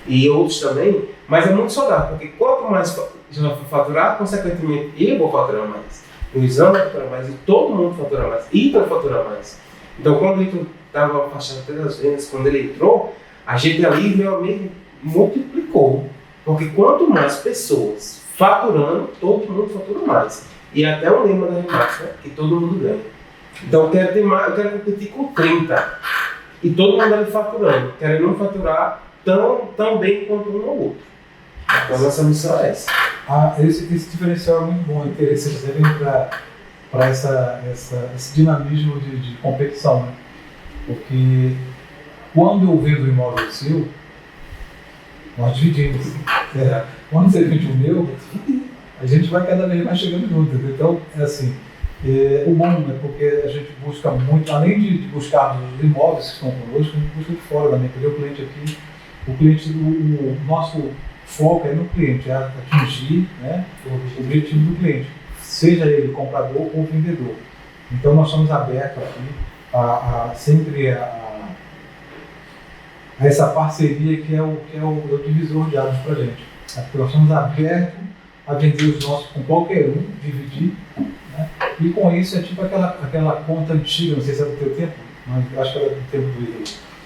E outros também, mas é muito saudável, porque quanto mais Josafá faturar, consequentemente eu vou faturar mais, Luizão vai faturar mais, e todo mundo fatura mais, Ítalo fatura mais. Então quando o Ítalo estava afastado até das vendas, quando ele entrou, a gente ali, meu amigo, multiplicou. Porque quanto mais pessoas faturando, todo mundo fatura mais. E até o lema da Remax, né? Que todo mundo ganha. Então eu quero ter mais, eu quero competir com 30. E todo mundo ali faturando. Quero não faturar tão bem quanto um ou outro. Então a nossa missão é essa. Esse diferencial é muito bom e ter esse para esse dinamismo de competição. Né? Porque quando eu vendo o imóvel seu, nós dividimos. Quando você vende o meu, a gente vai cada vez mais chegando junto. Então, é assim, o bom é porque a gente busca muito, além de buscar os imóveis que estão conosco, a gente busca de fora também. Porque o cliente aqui, o nosso foco é no cliente, é atingir, né, o objetivo do cliente, seja ele comprador ou vendedor. Então, nós estamos abertos aqui sempre a essa parceria que é o divisor de águas para a gente. Nós estamos abertos a vender os nossos com qualquer um, dividir, né? E com isso é tipo aquela conta antiga, não sei se é do teu tempo, mas acho que era do tempo do Ítalo.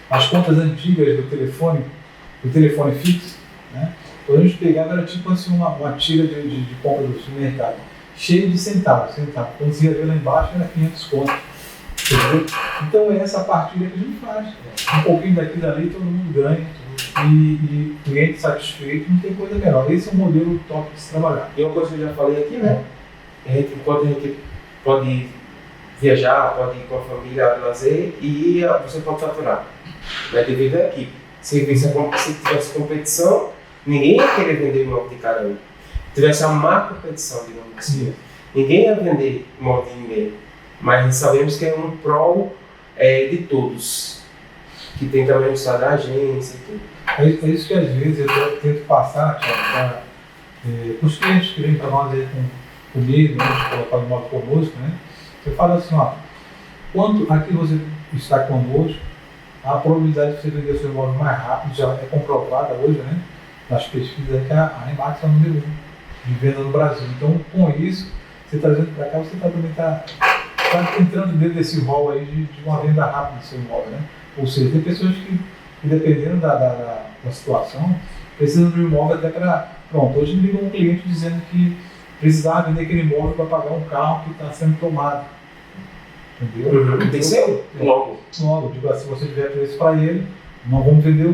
As contas antigas do telefone fixo, né? Quando a gente pegava era tipo assim uma tira de compra do supermercado, cheia de centavos. Quando você ia ver lá embaixo era 500 contos. Entendeu? Então é essa partilha que a gente faz. Um pouquinho daqui e dali todo mundo ganha. E cliente satisfeito, não tem coisa melhor. Esse é o modelo top de se trabalhar. E uma coisa que eu já falei aqui, né? Enquanto a gente pode viajar, pode ir com a família lazer e você pode faturar. Vai devido à equipe. Se tivesse competição, ninguém ia querer vender imóvel de cada um. Se tivesse a má competição, digamos assim, ninguém ia vender imóvel de ninguém. Mas sabemos que é um prol de todos, que tem também o estado da agência e tudo. É isso que às vezes eu tento passar para os clientes que vêm para nós aí comigo, né, colocar o imóvel conosco, né? Você fala assim, ó, quanto aqui você está conosco, a probabilidade de você vender o seu imóvel mais rápido já é comprovada hoje, né? nas pesquisas é que a Remax é o número 1 de venda no Brasil. Então, com isso, você trazendo para cá, você também está entrando dentro desse rol aí de uma venda rápida do seu imóvel, né? Ou seja, tem pessoas que dependendo da situação, precisam de um imóvel até para... Pronto, hoje me ligou um cliente dizendo que precisava vender aquele imóvel para pagar um carro que está sendo tomado. Entendeu? Tem que ser logo. Logo, digo assim, se você tiver preço para ele, não vamos vender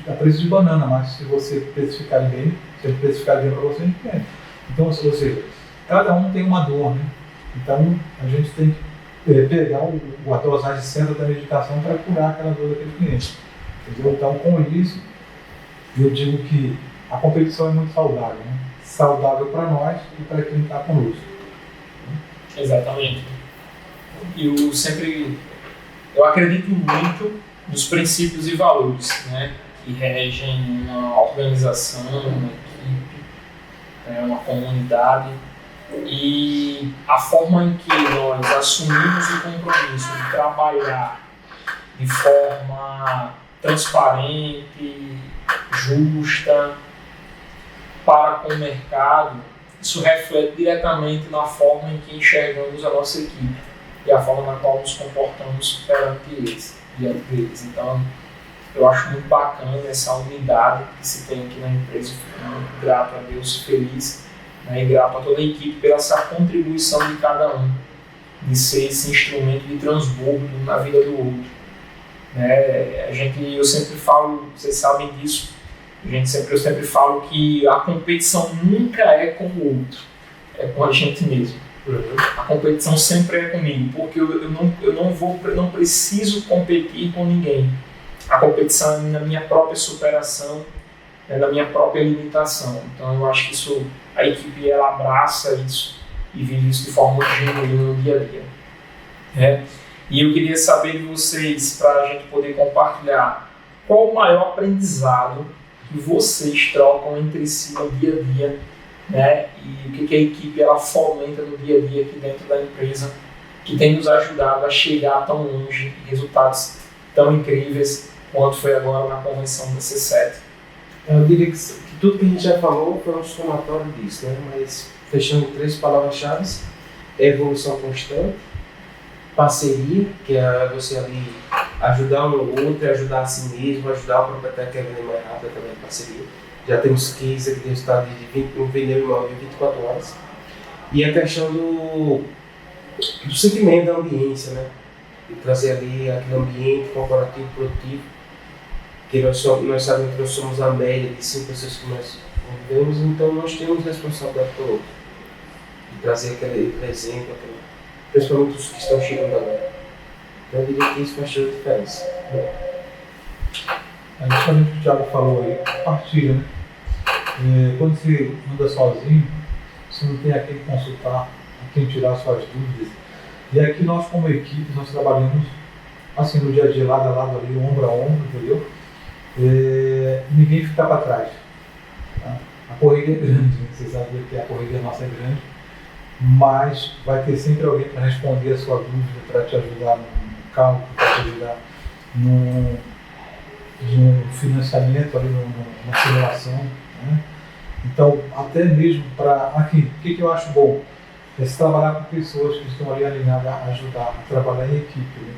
a preço de banana, mas se você precificar bem, se ele precificar bem para você, a gente vende. Então, ou seja, cada um tem uma dor, né? Então, a gente tem que pegar a dosagem certa da medicação para curar aquela dor daquele cliente. Entendeu? Então, com isso, eu digo que a competição é muito saudável, né? Saudável para nós e para quem está conosco. Exatamente. Eu acredito muito nos princípios e valores, né, que regem uma organização, uma equipe, uma comunidade, e a forma em que nós assumimos o compromisso de trabalhar de forma transparente, justa, para com o mercado, isso reflete diretamente na forma em que enxergamos a nossa equipe e a forma na qual nos comportamos diante deles. Então, eu acho muito bacana essa unidade que se tem aqui na empresa. Fico muito grato a Deus, feliz, né, e grato a toda a equipe pela essa contribuição de cada um, de ser esse instrumento de transbordo na vida do outro. Eu sempre falo, vocês sabem disso, eu sempre falo que a competição nunca é com o outro, é com a gente mesmo. A competição sempre é comigo, porque eu não preciso competir com ninguém. A competição é na minha própria superação, na minha própria limitação. Então eu acho que a equipe ela abraça isso e vive isso de forma muito genuína no dia a dia. E eu queria saber de vocês, para a gente poder compartilhar, qual o maior aprendizado que vocês trocam entre si no dia a dia, né? E o que a equipe ela fomenta no dia a dia aqui dentro da empresa, que tem nos ajudado a chegar tão longe, resultados tão incríveis quanto foi agora na convenção da C7. Eu diria que tudo que a gente já falou foi um somatório disso, né? Mas fechando 3 palavras-chave: evolução constante, parceria, que é você ali ajudar um ao outro, ajudar a si mesmo, ajudar o proprietário que quer vender mais rápido também, parceria. Já temos case aqui de resultado de vender imóvel em 24 horas. E a questão do sentimento da ambiência, né? De trazer ali aquele ambiente corporativo, produtivo, que nós sabemos que nós somos a média de 5 pessoas que nós convivemos, então nós temos responsabilidade pelo outro. De trazer aquele exemplo, principalmente os que estão chegando agora. Então eu diria que isso faz toda a diferença. Justamente o que o Thiago falou aí, partilha, né? Quando você anda sozinho, você não tem a quem consultar, a quem tirar suas dúvidas. E aqui nós, como equipe, nós trabalhamos assim no dia a dia, lado a lado ali, ombro a ombro, entendeu? Ninguém fica para trás. Tá? A corrida é grande, né? Vocês sabem que a corrida nossa é grande, mas vai ter sempre alguém para responder a sua dúvida, para te ajudar no cálculo, para te ajudar no financiamento, ali numa simulação. Né? Então, até mesmo para aqui, o que eu acho bom? É se trabalhar com pessoas que estão ali alinhadas a ajudar, a trabalhar em equipe. Né?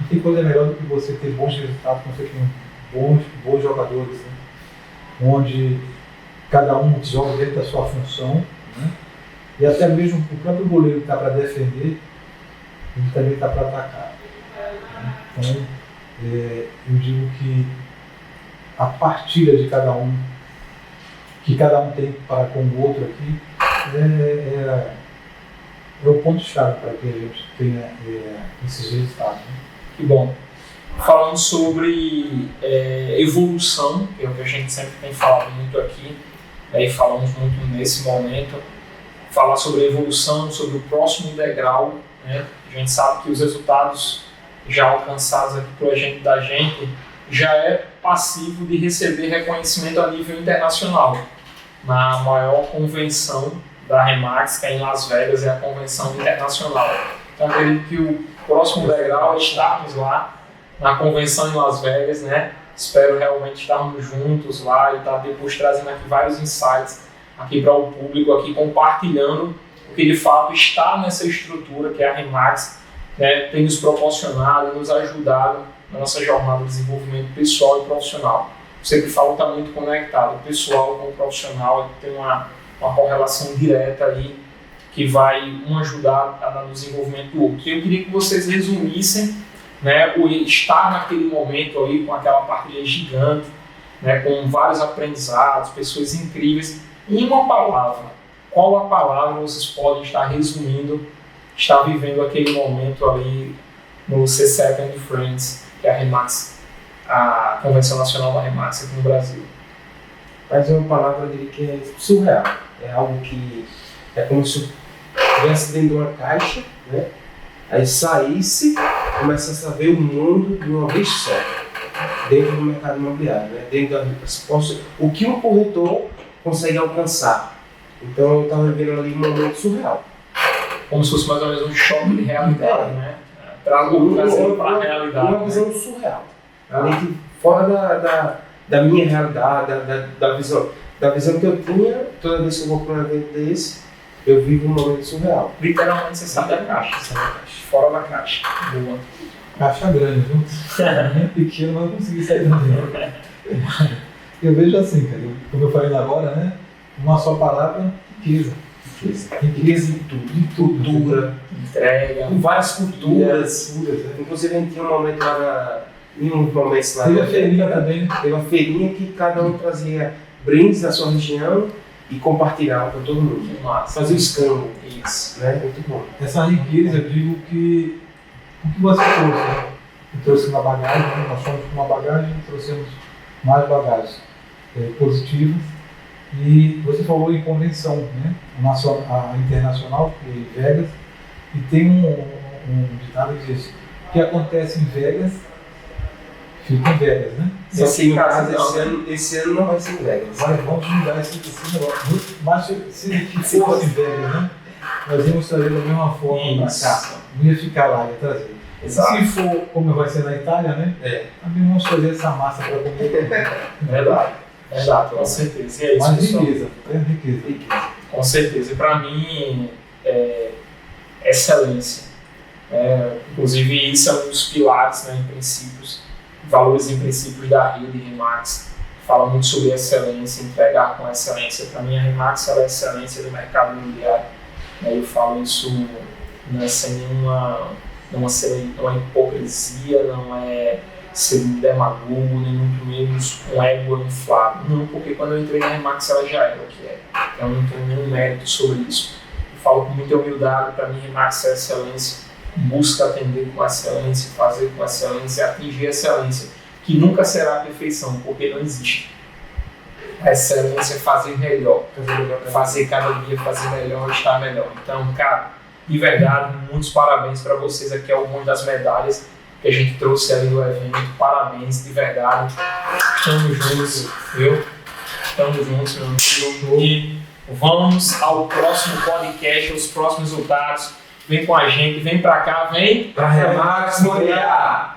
Não tem coisa melhor do que você ter bons resultados, quando você tem bons jogadores, né? Onde cada um joga dentro da sua função, né? E até mesmo o próprio goleiro que está para defender, ele também está para atacar. Né? Então, eu digo que a partilha de cada um, que cada um tem para com o outro aqui, é o ponto-chave para que a gente tenha esses resultados. Né? Que bom. Falando sobre evolução, que é o que a gente sempre tem falado muito aqui, e falamos muito nesse momento, falar sobre a evolução, sobre o próximo degrau, né? A gente sabe que os resultados já alcançados aqui pela gente da gente já é passivo de receber reconhecimento a nível internacional. Na maior convenção da Remax, que é em Las Vegas, é a convenção internacional. Então, acredito que o próximo degrau é estarmos lá na convenção em Las Vegas, né? Espero realmente estarmos juntos lá e estar depois trazendo aqui vários insights aqui para o público, aqui compartilhando o que de fato está nessa estrutura que é a Remax, né, tem nos proporcionado e nos ajudado na nossa jornada de desenvolvimento pessoal e profissional. Você que fala está muito conectado, o pessoal com o profissional tem uma correlação direta aí que vai um ajudar no desenvolvimento do outro. Eu queria que vocês resumissem, né, o estar naquele momento ali com aquela partilha gigante, né, com vários aprendizados, pessoas incríveis, em uma palavra. Qual a palavra vocês podem estar resumindo, estar vivendo aquele momento ali no C7 Friends, que é a Remax, a Convenção Nacional da Remax aqui no Brasil? Mas é uma palavra, eu diria que é surreal. É algo que é como se estivesse dentro de uma caixa, né? Aí saísse, começasse a ver o mundo de uma vez só, dentro do mercado imobiliário, né? Dentro da resposta, o que um corretor consegue alcançar. Então eu estava vivendo ali um momento surreal. Como se fosse mais ou menos um choque de realidade, né? Trazendo para a realidade. Uma visão surreal. Ali que fora da minha realidade, da visão que eu tinha, toda vez que eu vou para um evento desse, eu vivo um momento surreal. Literalmente você sai da caixa, fora da caixa. Boa. Caixa grande, viu? É pequeno, mas eu consegui sair dentro. Eu vejo assim, cara, como eu falei agora, né? Uma só palavra, riqueza. Riqueza em tudo, em cultura, entrega, com várias culturas. Inclusive a gente tinha um momento lá em uns momentos lá. Teve a feirinha também. Teve uma feirinha que cada um trazia brindes da sua região e compartilhava com todo mundo. Fazia o escambo. Isso, né? Muito bom. Essa riqueza, eu digo que o que você trouxe, né? Eu trouxe uma bagagem, né? Nós fomos com uma bagagem e trouxemos mais bagagens positivas. E você falou em convenção, né? A internacional, que é em Vegas, e tem um ditado que diz: o que acontece em Vegas, fica em Vegas, né? Esse ano não vai ser em Vegas. Vamos mudar esse negócio. Mas se fosse em Vegas, né? Nós íamos trazer da mesma forma para cá. Não ia ficar lá, ia trazer. Exato. Se for como vai ser na Itália, né? Também vamos fazer essa massa para comer. Verdade. Exato, com certeza. E é isso, mais riqueza, riqueza. Com certeza. E para mim, excelência. Inclusive, isso é um dos pilares, né, em princípios, valores e princípios da rede Remax. Fala muito sobre excelência, entregar com excelência. Para mim, a Remax é a excelência do mercado imobiliário. Eu falo isso sem nenhuma hipocrisia, não é ser um demagogo, nem muito menos um ego inflado. Não, porque quando eu entrei na Remax ela já era o que é. Eu não tenho nenhum mérito sobre isso. Eu falo com muita humildade, para mim Remax é excelência. Busca atender com excelência, fazer com excelência, atingir excelência, que nunca será a perfeição, porque não existe. A excelência é fazer melhor, fazer cada dia, fazer melhor, estar melhor. Então, cara, de verdade, muitos parabéns para vocês. Aqui é uma das medalhas que a gente trouxe ali do evento. Parabéns, de verdade. Estamos juntos, viu? Estamos juntos, meu amigo. E vamos ao próximo podcast, aos próximos resultados. Vem com a gente, vem pra cá, vem pra Remax Moriá.